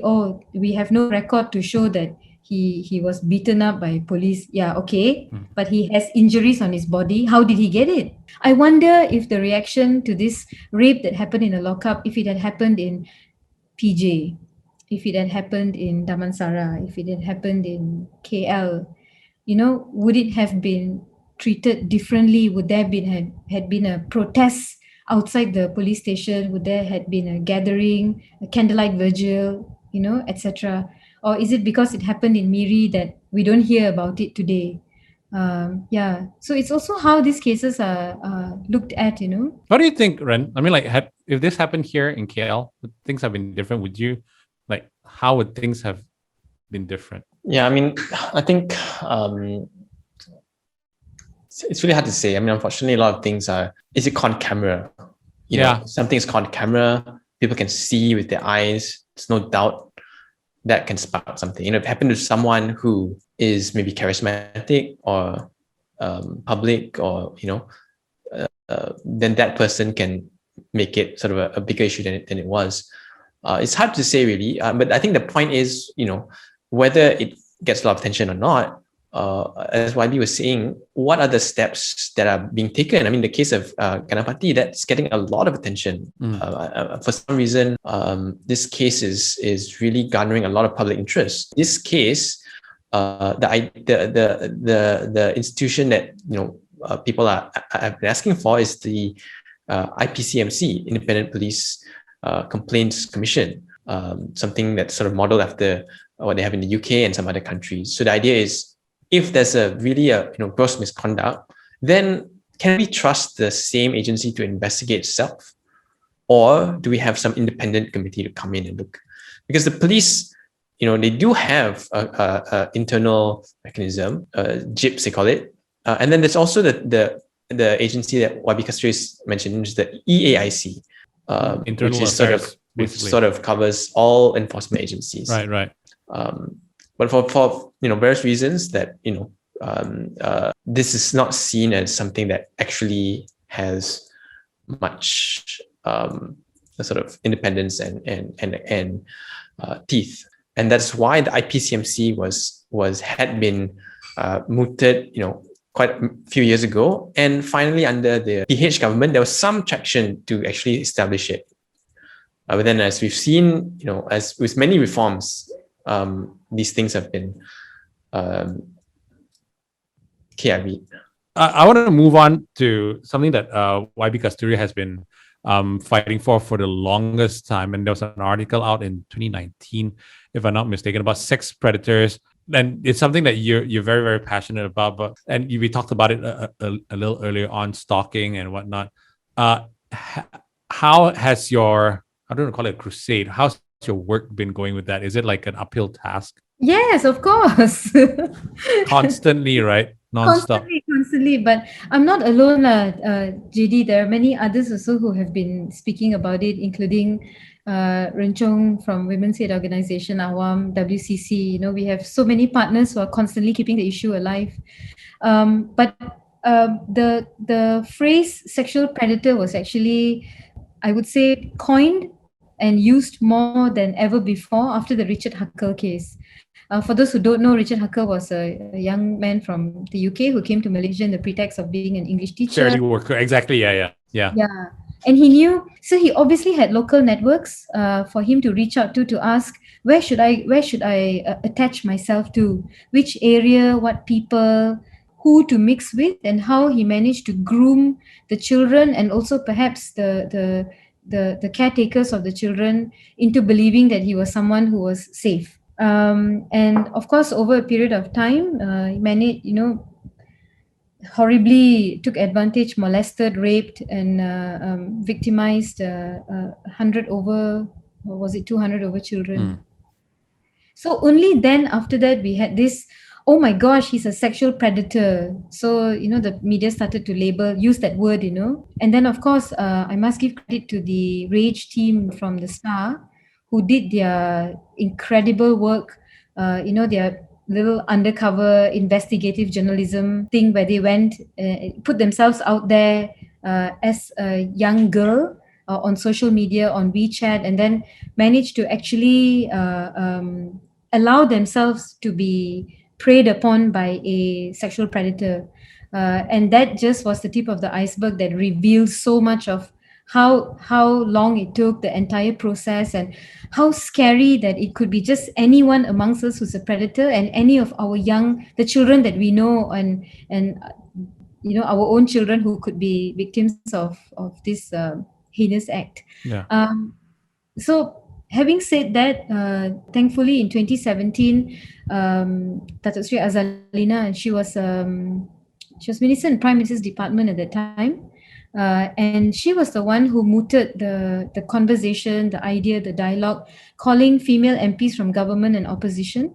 we have no record to show that he was beaten up by police. Yeah, okay. But he has injuries on his body. How did he get it? I wonder if the reaction to this rape that happened in a lockup, if it had happened in PJ, if it had happened in Damansara, if it had happened in KL, would it have been treated differently? Would there had been a protest outside the police station? Would there had been a gathering, a candlelight vigil, etc.? Or is it because it happened in Miri that we don't hear about it today? So it's also how these cases are looked at. What do you think, Ren? I mean, like, if this happened here in KL, would things have been different? Would you, like, how would things have been different? Yeah, I mean, I think it's really hard to say. I mean, unfortunately, a lot of things is it caught on camera? Something is caught on camera. People can see with their eyes. There's no doubt that can spark something. If it happened to someone who is maybe charismatic or public, or then that person can make it sort of a bigger issue than it was. It's hard to say really, but I think the point is, whether it gets a lot of attention or not, as YB was saying, what are the steps that are being taken? I mean, the case of Ganapati, that's getting a lot of attention. For some reason, this case is really garnering a lot of public interest. This case, the institution that people have been asking for is the IPCMC, Independent Police Complaints Commission, something that's sort of modeled after what they have in the UK and some other countries. So the idea is, if there's a gross misconduct, then can we trust the same agency to investigate itself? Or do we have some independent committee to come in and look? Because the police, they do have a internal mechanism, JIPS they call it. And then there's also the agency that YB Kasthuri mentioned, which is the EAIC, Internal which is affairs, which basically. sort of covers all enforcement agencies. Right. But for various reasons that this is not seen as something that actually has much sort of independence and teeth. and that's why the IPCMC had been mooted, quite a few years ago. And finally, under the PH government, there was some traction to actually establish it. But then, as we've seen, as with many reforms, these things have been. I want to move on to something that YB Kasthuri has been fighting for the longest time. And there was an article out in 2019, if I'm not mistaken, about sex predators. And it's something that you're very, very passionate about. And we talked about it a little earlier on, stalking and whatnot. How has your, I don't want to call it a crusade, how's your work been going with that? Is it like an uphill task? Yes, of course. Constantly, right? Non-stop. Constantly. But I'm not alone, JD. There are many others also who have been speaking about it, including Chung from Women's Aid Organization, Awam, WCC. We have so many partners who are constantly keeping the issue alive. But the phrase sexual predator was actually, I would say, coined and used more than ever before after the Richard Huckle case. For those who don't know, Richard Huckle was a young man from the UK who came to Malaysia in the pretext of being an English teacher. Charity worker, exactly. Yeah. And he knew, so he obviously had local networks for him to reach out to ask, where should I attach myself to, which area, what people, who to mix with, and how he managed to groom the children and also perhaps the caretakers of the children into believing that he was someone who was safe. And of course, over a period of time, he managed, horribly took advantage, molested, raped, and victimized 100 over, or was it 200 over children? So only then after that we had this, oh my gosh, he's a sexual predator. So, the media started to use that word, And then, of course, I must give credit to the Rage team from the Star, who did their incredible work, their little undercover investigative journalism thing where they went, put themselves out there as a young girl on social media, on WeChat, and then managed to actually allow themselves to be preyed upon by a sexual predator. And that just was the tip of the iceberg that reveals so much of how long it took, the entire process, and how scary that it could be just anyone amongst us who's a predator, and any of our the children that we know, and our own children who could be victims of this heinous act. So having said that, thankfully in 2017, Datuk Sri Azalina, and she was Minister in Prime Minister's Department at that time. And she was the one who mooted the conversation, the idea, the dialogue, calling female MPs from government and opposition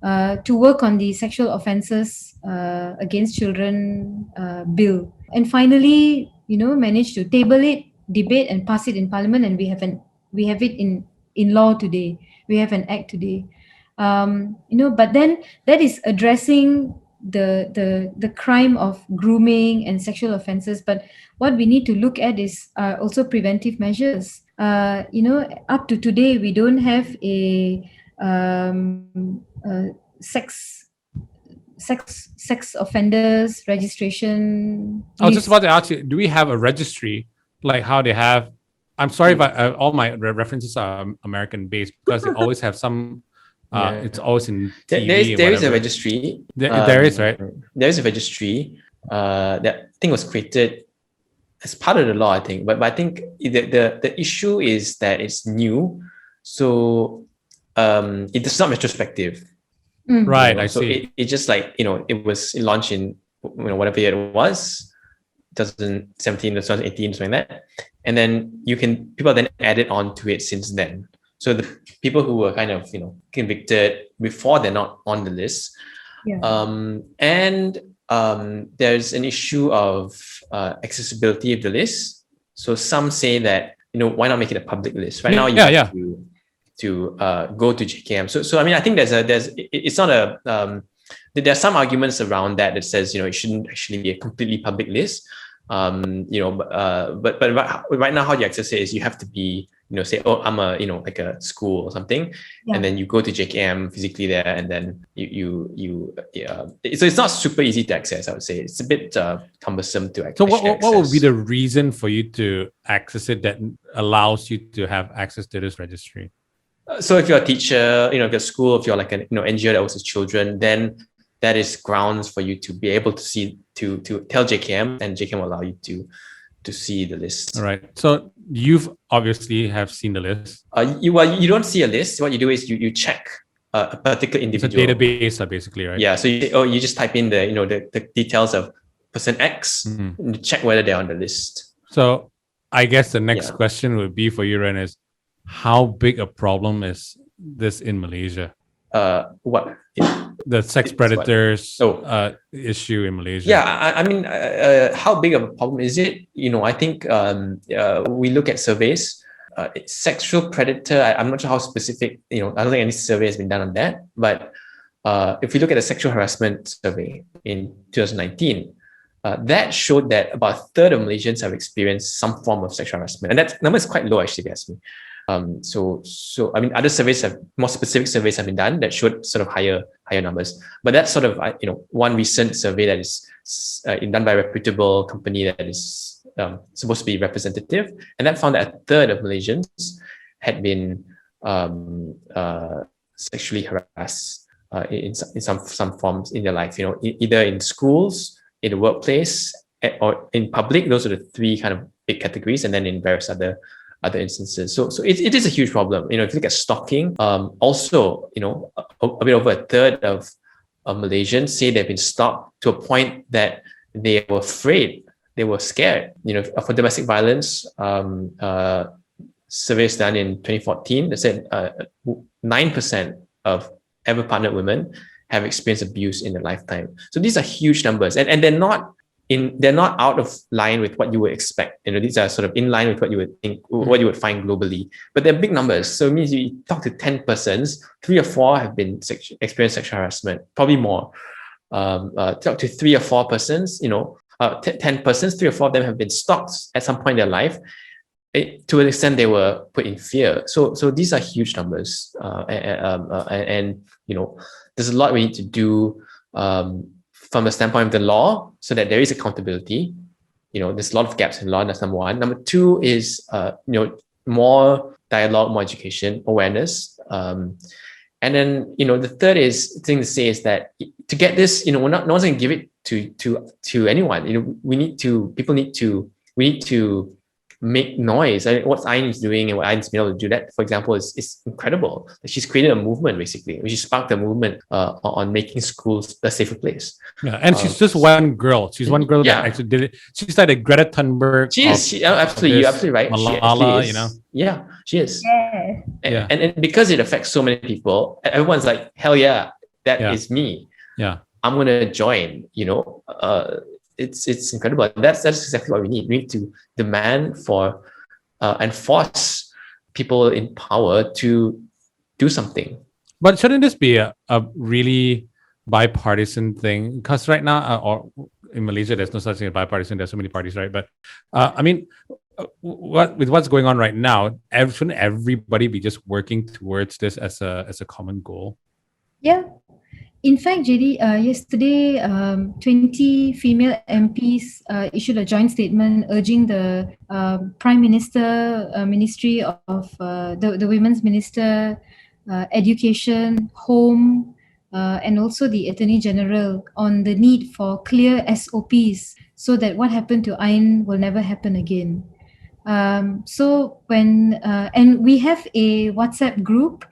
to work on the sexual offences against children bill. And finally, managed to table it, debate, and pass it in Parliament. And we have it in law today. We have an act today. But then that is addressing the crime of grooming and sexual offences. But what we need to look at is also preventive measures. Up to today, we don't have a sex offenders registration. I was just about to ask you, do we have a registry like how they have? I'm sorry if all my references are American based, because they always have some. It's always in TV. There is a registry. There is, right? There is a registry that I think was created as part of the law, I think. But I think the issue is that it's new, so it is not retrospective. Right, I see. It just like it was launched in whatever year it was, 2017 or 2018, something like that, and then people then added on to it since then. So the people who were kind of convicted before, they're not on the list. And there's an issue of accessibility of the list. So some say that why not make it a public list? Right now you have to go to JKM. So I mean, I think it's not a there's some arguments around that says it shouldn't actually be a completely public list. But right now how you access it is you have to be say, oh, I'm a, like a school or something, Yeah. and then you go to JKM physically there, and then so it's not super easy to access. I would say it's a bit cumbersome to access. So what would be the reason for you to access it that allows you to have access to this registry? So if you're a teacher, if you're a school, if you're like an NGO that works with children, then that is grounds for you to be able to see, to tell JKM, and JKM will allow you to see the list. All right. So you've obviously have seen the list. You don't see a list. What you do is you check a particular individual. It's a database, basically, right? Yeah. So you just type in the details of person X, and check whether they're on the list. So I guess the next question would be for you, Ren, is how big a problem is this in Malaysia? What? The sex predators issue in Malaysia. Yeah, I mean, how big of a problem is it? I think we look at surveys. Sexual predator, I'm not sure how specific, I don't think any survey has been done on that. But if we look at the sexual harassment survey in 2019, that showed that about a third of Malaysians have experienced some form of sexual harassment. And that number is quite low, actually, if you ask me. So I mean, other surveys more specific surveys have been done that showed sort of higher numbers. But that's sort of one recent survey that is done by a reputable company that is supposed to be representative, and that found that a third of Malaysians had been sexually harassed in some forms in their life. Either in schools, in the workplace, or in public. Those are the three kind of big categories, and then in various other instances. So it is a huge problem. If you look at stalking, also, a bit over a third of Malaysians say they've been stalked to a point that they were afraid, they were scared. For domestic violence, surveys done in 2014, they said 9% of ever partnered women have experienced abuse in their lifetime. So these are huge numbers, and they're not out of line with what you would expect. These are sort of in line with what you would think, what you would find globally. But they're big numbers. So it means you talk to 10 persons, 3 or 4 have been experienced sexual harassment, probably more. Talk to 3 or 4 persons, 10 persons, 3 or 4 of them have been stalked at some point in their life. To an extent, they were put in fear. So these are huge numbers, and there's a lot we need to do from the standpoint of the law, so that there is accountability. There's a lot of gaps in law. That's number one. Number two is more dialogue, more education, awareness, and then the third thing to say is that to get this, no one's going to give it to anyone. We need to make noise. What Ayn is doing and what Ayn's been able to do, that, for example, is incredible. She's created a movement, basically. She sparked a movement on making schools a safer place. Yeah, and she's just one girl. She's one girl that actually did it. She's like a Greta Thunberg. She is. Absolutely, you're absolutely right. Malala, Yeah, she is. Yeah. And because it affects so many people, everyone's like, hell yeah, that is me. Yeah, I'm gonna join. It's incredible. That's exactly what we need. We need to demand for and force people in power to do something. but shouldn't this be a really bipartisan thing? Because right now, or in Malaysia, there's no such thing as bipartisan. There's so many parties, right? But I mean, what's going on right now, shouldn't everybody be just working towards this as a common goal? Yeah. In fact, JD, yesterday, 20 female MPs issued a joint statement urging the Prime Minister, Ministry of the Women's Minister, Education, Home, and also the Attorney General on the need for clear SOPs so that what happened to Ayn will never happen again. So when and we have a WhatsApp group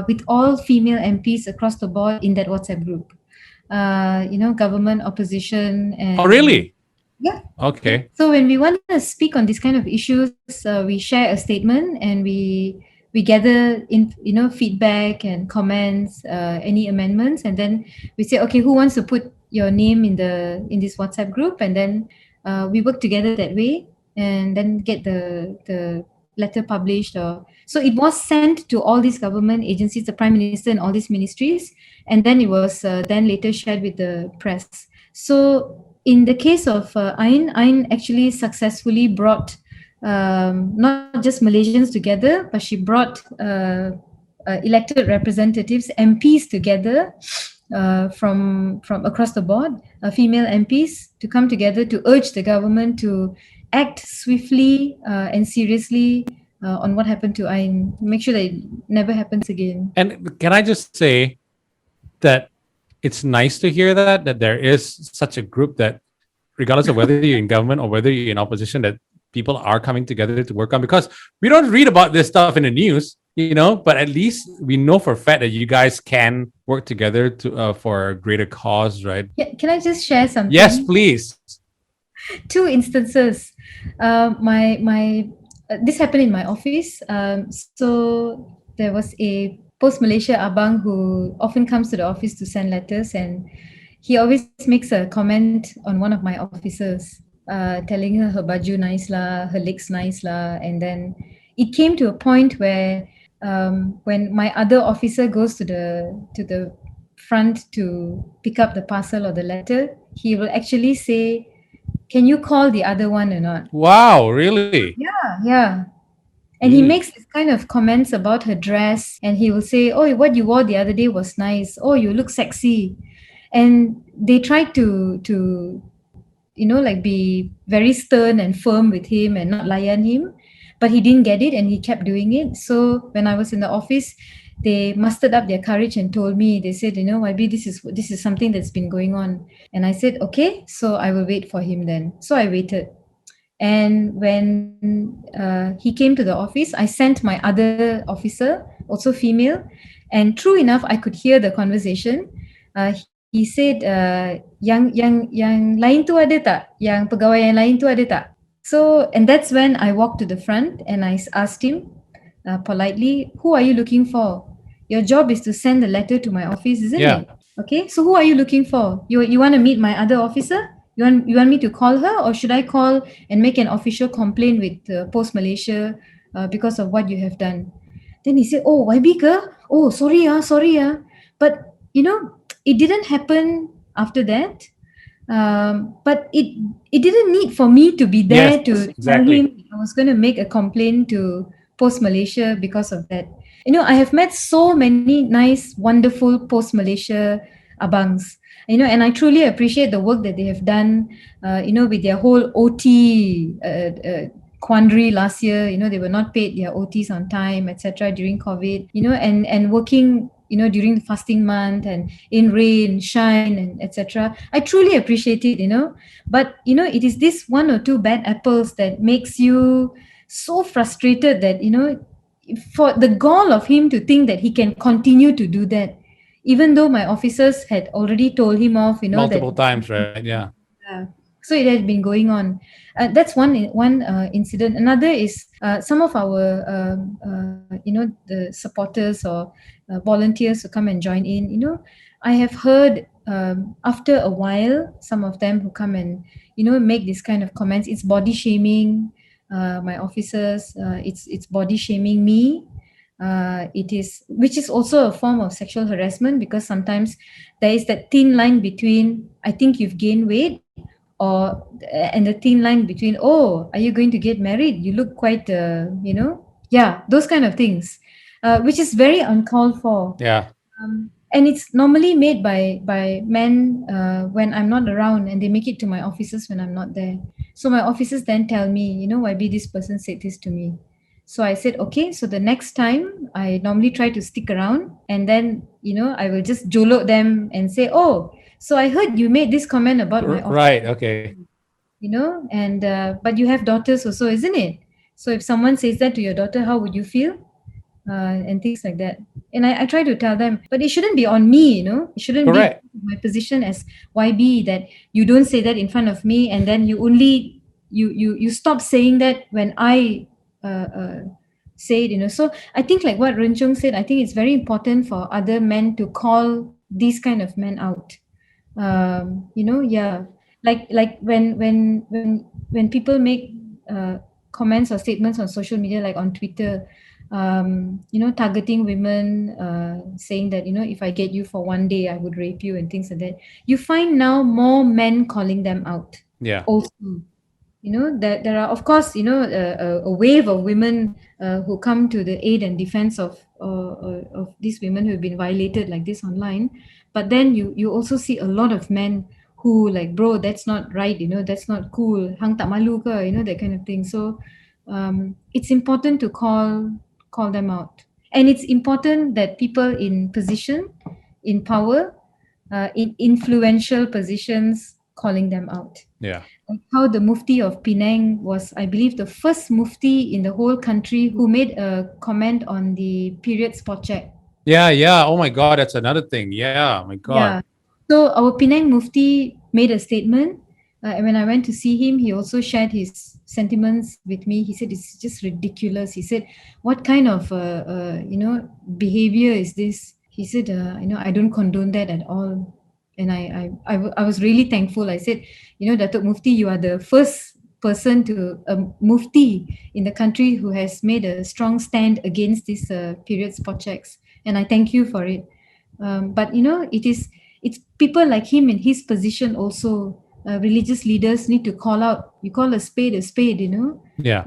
with all female MPs across the board in that WhatsApp group. Government, opposition, and Oh, really? Yeah. Okay. So when we want to speak on these kind of issues, we share a statement and we gather in feedback and comments, any amendments, and then we say, okay, who wants to put your name in this WhatsApp group, and then we work together that way, and then get the letter published. So it was sent to all these government agencies, the Prime Minister and all these ministries, and then it was then later shared with the press. So in the case of Ayn actually successfully brought not just Malaysians together, but she brought elected representatives, MPs together from across the board, female MPs to come together to urge the government to act swiftly and seriously on what happened to Ain. Make sure that it never happens again. And can I just say that it's nice to hear that there is such a group that, regardless of whether you're in government or whether you're in opposition, that people are coming together to work on, because we don't read about this stuff in the news, but at least we know for a fact that you guys can work together to for a greater cause, right? Yeah, can I just share something? Yes, please. 2 instances. My this happened in my office. So there was a post Malaysia abang who often comes to the office to send letters, and he always makes a comment on one of my officers, telling her baju nice lah, her legs nice lah, and then it came to a point where when my other officer goes to the front to pick up the parcel or the letter, he will actually say, "Can you call the other one or not?" Wow, really? Yeah. And he makes this kind of comments about her dress, and he will say, "Oh, what you wore the other day was nice. Oh, you look sexy." And they tried to like be very stern and firm with him and not layan him, but he didn't get it and he kept doing it. So when I was in the office, they mustered up their courage and told me, they said, YB, this is something that's been going on. And I said, okay, so I will wait for him then. So I waited. And when he came to the office, I sent my other officer, also female, and true enough, I could hear the conversation. He said, yang lain tu ada tak? Yang pegawai yang lain tu ada tak? So, and that's when I walked to the front and I asked him politely, who are you looking for? Your job is to send the letter to my office, isn't it? Okay, so who are you looking for? You want to meet my other officer? You want me to call her, or should I call and make an official complaint with Post Malaysia because of what you have done? Then he said, "Oh, YB ke? Oh, sorry. But it didn't happen after that. But it didn't need for me to be there to tell him I was going to make a complaint to Post Malaysia because of that. I have met so many nice, wonderful Post Malaysia abangs. And I truly appreciate the work that they have done, with their whole OT quandary last year. They were not paid their OTs on time, etc. during COVID, and working, during the fasting month and in rain, shine, and etc. I truly appreciate it, but, it is this 1 or 2 bad apples that makes you so frustrated that, for the gall of him to think that he can continue to do that, even though my officers had already told him off, multiple times, right? Yeah. So it has been going on. That's one incident. Another is some of our, the supporters or volunteers who come and join in. I have heard after a while, some of them who come and make this kind of comments. It's body shaming my officers. It's body shaming me. Which is also a form of sexual harassment, because sometimes there is that thin line between, I think you've gained weight, and the thin line between, oh, are you going to get married? You look quite, those kind of things, which is very uncalled for. Yeah. And it's normally made by men when I'm not around, and they make it to my officers when I'm not there. So my officers then tell me, YB, this person said this to me. So I said, okay, so the next time I normally try to stick around, and then, I will just jolot them and say, oh, so I heard you made this comment about my office. Right, okay. And, but you have daughters also, isn't it? So if someone says that to your daughter, how would you feel? And things like that. And I try to tell them, but it shouldn't be on me, It shouldn't be my position as YB that you don't say that in front of me, and then you only, you stop saying that when I say it, So I think, like what Renchong said, I think it's very important for other men to call these kind of men out. Like when people make comments or statements on social media, like on Twitter, targeting women, saying that, if I get you for one day, I would rape you and things like that. You find now more men calling them out. Yeah. Also. There are, of course, a wave of women who come to the aid and defense of these women who have been violated like this online. But then you also see a lot of men who like, bro, that's not right, that's not cool, hang tak malu ke, that kind of thing. So it's important to call them out, and it's important that people in position, in power, in influential positions, calling them out. Yeah. Like how the Mufti of Penang was, I believe, the first Mufti in the whole country who made a comment on the period spot check. Yeah. Oh my God, that's another thing. Yeah, my God. Yeah. So our Penang Mufti made a statement. And when I went to see him, he also shared his sentiments with me. He said it's just ridiculous. He said, "What kind of behavior is this?" He said, "I don't condone that at all." And I was really thankful. I said, Datuk Mufti, you are the first person Mufti in the country who has made a strong stand against these period spot checks, and I thank you for it. But it's people like him in his position also. Religious leaders need to call out. You call a spade, Yeah.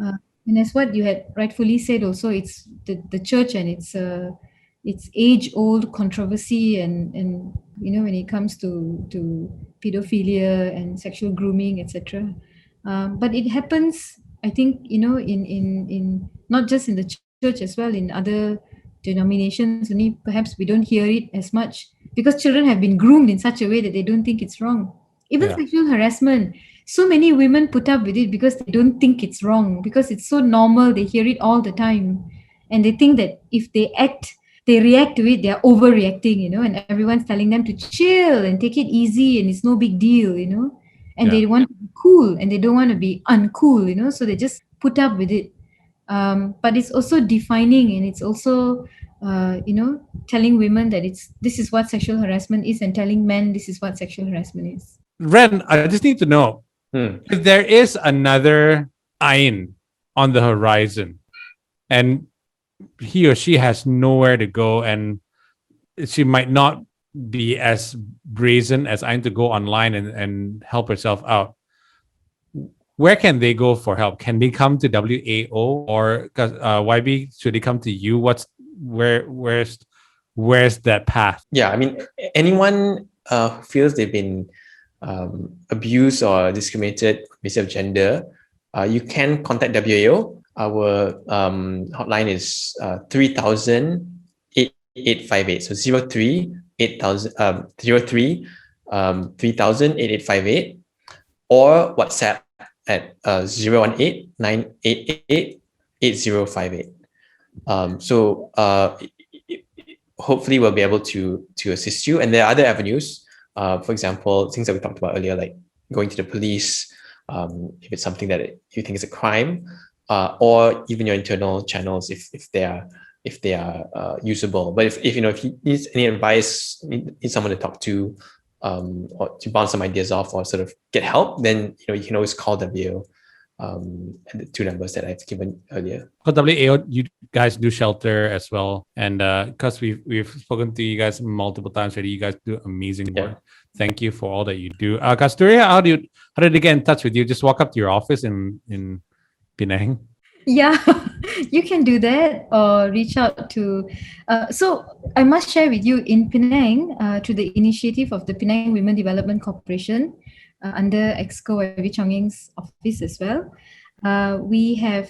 And that's what you had rightfully said. Also, it's the church and it's age old controversy, and when it comes to pedophilia and sexual grooming, etc. But it happens, I think, in not just in the church, as well in other denominations. Only perhaps we don't hear it as much because children have been groomed in such a way that they don't think it's wrong. Even Yeah. sexual harassment, so many women put up with it because they don't think it's wrong, because it's so normal. They hear it all the time, and they think that if they react to it, they're overreacting, and everyone's telling them to chill and take it easy and it's no big deal, and Yeah. they want to be cool and they don't want to be uncool, so they just put up with it. But it's also defining, and it's also telling women that this is what sexual harassment is, and telling men this is what sexual harassment is. Ren, I just need to know if there is another Ain on the horizon and he or she has nowhere to go, and she might not be as brazen as Ain to go online and help herself out. Where can they go for help? Can they come to WAO or YB? Should they come to you? Where's that path? Yeah, I mean, anyone who feels they've been abused or discriminated based on gender, you can contact WAO. Our hotline is 3000 8858. So 03 8000 03 3000 8858, or WhatsApp at 018 988 8058. So hopefully we'll be able to assist you. And there are other avenues, for example, things that we talked about earlier, like going to the police, if it's something that you think is a crime, or even your internal channels if they are usable. But if you need any advice, need someone to talk to, or to bounce some ideas off or sort of get help, then you can always call WAO at the 2 numbers that I've given earlier. Because WAO, you guys do shelter as well, and because we've spoken to you guys multiple times already, you guys do amazing work. Thank you for all that you do. Kasthuri, how did they get in touch with you? Just walk up to your office in Penang? Yeah, you can do that, or reach out to. So I must share with you, in Penang, through the initiative of the Penang Women Development Corporation, under EXCO YB Chonging's office as well, we have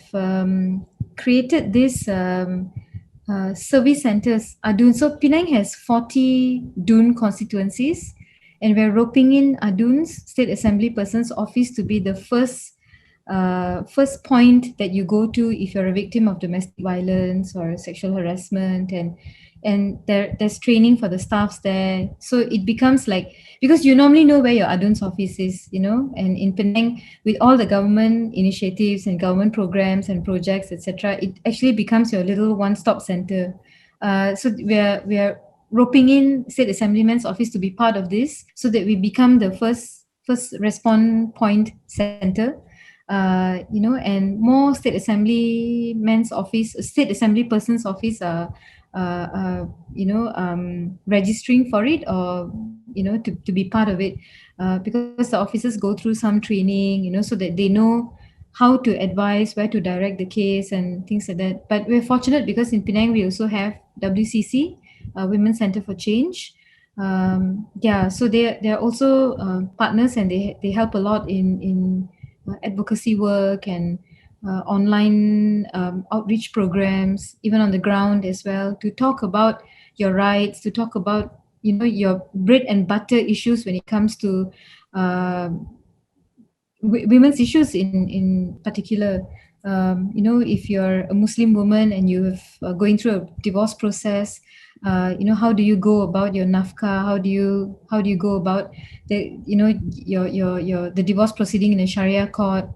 created this service centers. Adun. So Penang has 40 Dun constituencies, and we're roping in Adun's State Assembly Person's office to be the first point that you go to if you're a victim of domestic violence or sexual harassment, and there's training for the staffs there. So it becomes like, because you normally know where your Adun's office is, and in Penang, with all the government initiatives and government programs and projects, etc., it actually becomes your little one-stop center. So we are roping in State Assemblyman's office to be part of this, so that we become the first response point center. And more State Assemblyman's office, State Assembly person's office are registering for it, or to be part of it, because the officers go through some training, so that they know how to advise, where to direct the case, and things like that. But we're fortunate because in Penang we also have WCC, Women's Center for Change. Yeah, so they're also partners, and they help a lot in advocacy work and online outreach programs, even on the ground as well, to talk about your rights, to talk about your bread and butter issues when it comes to uh, women's issues in particular. If you're a Muslim woman and you're going through a divorce process, how do you go about your nafkah? How do you go about the divorce proceeding in a Sharia court?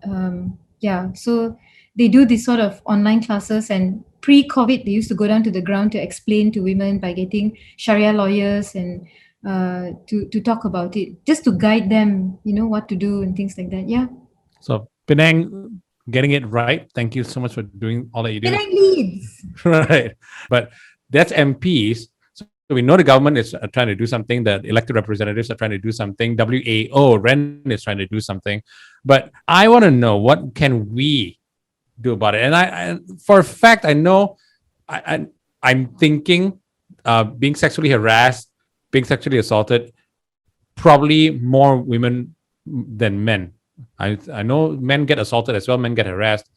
Yeah, so they do this sort of online classes, and pre-COVID they used to go down to the ground to explain to women by getting Sharia lawyers and to talk about it, just to guide them, what to do and things like that. Yeah. So Penang getting it right. Thank you so much for doing all that you do. Penang leads. Right. But that's MPs. So we know the government is trying to do something. The elected representatives are trying to do something. WAO, REN is trying to do something. But I want to know, what can we do about it? And I for a fact, I know I'm thinking being sexually harassed, being sexually assaulted, probably more women than men. I know men get assaulted as well, men get harassed.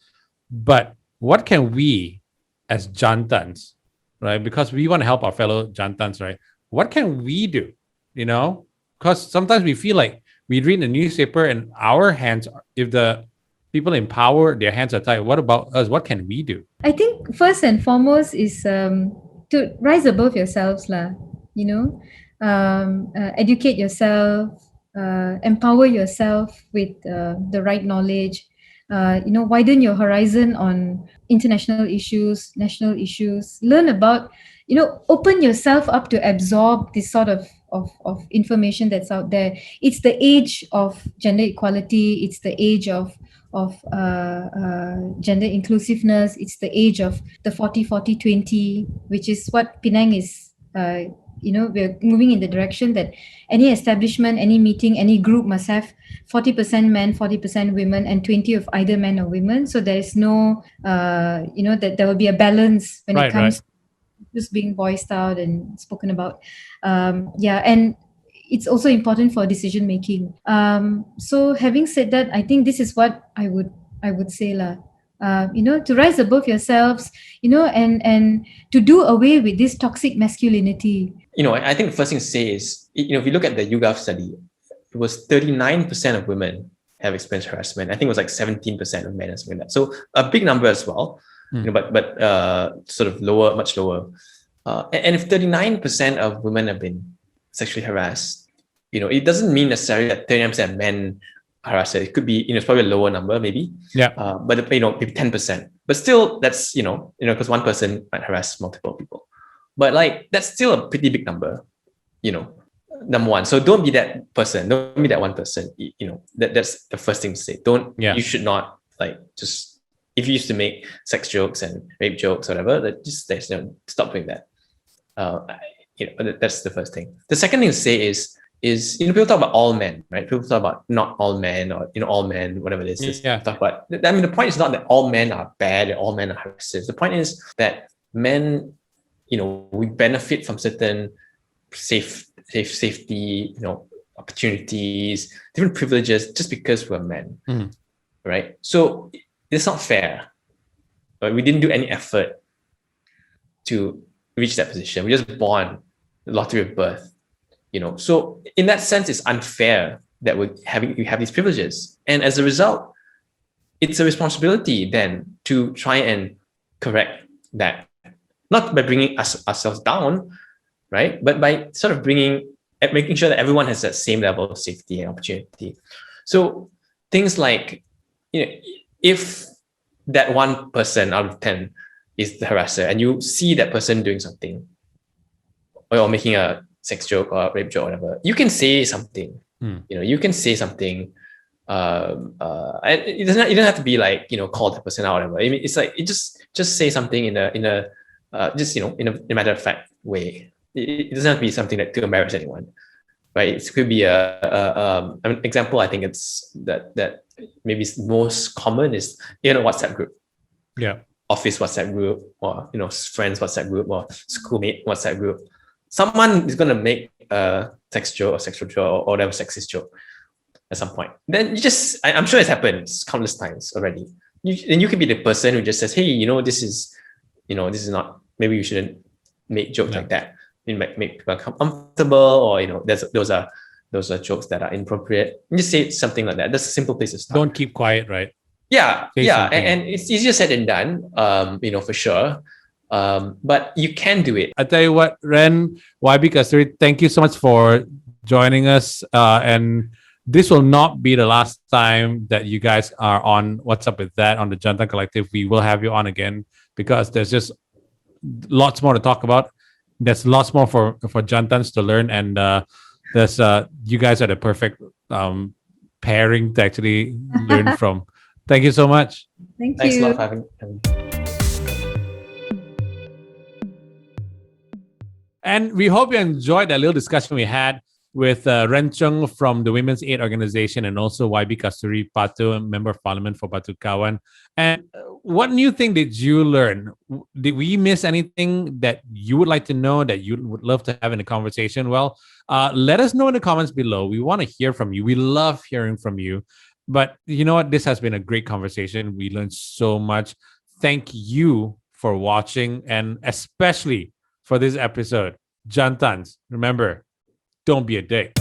But what can we as Jantans, right? Because we want to help our fellow Jantans, right? What can we do? Because sometimes we feel like we read the newspaper and our hands, if the people in power, their hands are tied. What about us? What can we do? I think first and foremost is to rise above yourselves, lah. Educate yourself, empower yourself with the right knowledge. Widen your horizon on international issues, national issues. Learn about, open yourself up to absorb this sort of information that's out there. It's the age of gender equality. It's the age of gender inclusiveness. It's the age of the 40-40-20, which is what Penang is. We're moving in the direction that any establishment, any meeting, any group must have 40% men, 40% women, and 20 of either men or women. So there is no, that there will be a balance when it comes to just being voiced out and spoken about. And it's also important for decision making. So having said that, I think this is what I would say, lah. To rise above yourselves, and to do away with this toxic masculinity. I think the first thing to say is, if you look at the YouGov study, it was 39% of women have experienced harassment. I think it was like 17% of men or something like that. So a big number as well, but sort of lower, much lower. And if 39% of women have been sexually harassed, it doesn't mean necessarily that 39% of men harassed. It could be, it's probably a lower number, maybe. Yeah. But maybe 10%. But still, that's because one person might harass multiple people. But that's still a pretty big number, number one. So don't be that person. Don't be that one person. That's the first thing to say. You should not just, if you used to make sex jokes and rape jokes, or whatever, just stop doing that. That's the first thing. The second thing to say is people talk about all men, right? People talk about not all men, or all men, whatever it is. Yeah. Talk about. The point is not that all men are bad and all men are harassers. The point is that men, we benefit from certain safety, opportunities, different privileges just because we're men, right? So it's not fair. Right? We didn't do any effort to reach that position. We just born, the lottery of birth. So in that sense, it's unfair that we have these privileges, and as a result, it's a responsibility then to try and correct that, not by bringing ourselves down, right? But by sort of making sure that everyone has that same level of safety and opportunity. So things like, if that one person out of 10 is the harasser, and you see that person doing something, or making a sex joke or rape joke, or whatever, you can say something. You can say something. It doesn't have to be call the person out, or whatever. I mean, it's like, just say something in a matter of fact way. It doesn't have to be something that to embarrass anyone. right? It could be an example. I think it's that maybe most common is in a WhatsApp group, office WhatsApp group, or friends WhatsApp group, or schoolmate WhatsApp group. Someone is gonna make a sex joke or sexual joke or whatever sexist joke at some point. Then I'm sure it's happened countless times already. You could be the person who just says, hey, this is not, maybe you shouldn't make jokes like that. It might make people uncomfortable, or those are jokes that are inappropriate. You just say something like that. That's a simple place to start. Don't keep quiet, right? Yeah, and it's easier said than done, for sure. But you can do it. I tell you what, Ren, YB Kasthuri, thank you so much for joining us. And this will not be the last time that you guys are on What's Up With That on the Jantan Collective. We will have you on again because there's just lots more to talk about. There's lots more for Jantans to learn, and there's you guys are the perfect pairing to actually learn from. Thank you so much. Thanks a lot for having me. And we hope you enjoyed that little discussion we had with Chung from the Women's Aid Organization, and also YB Kasthuri, Patto, Member of Parliament for Batu Kawan. And what new thing did you learn? Did we miss anything that you would like to know, that you would love to have in the conversation? Well, let us know in the comments below. We want to hear from you. We love hearing from you. But you know what? This has been a great conversation. We learned so much. Thank you for watching, and especially for this episode. Jantans, remember, don't be a dick.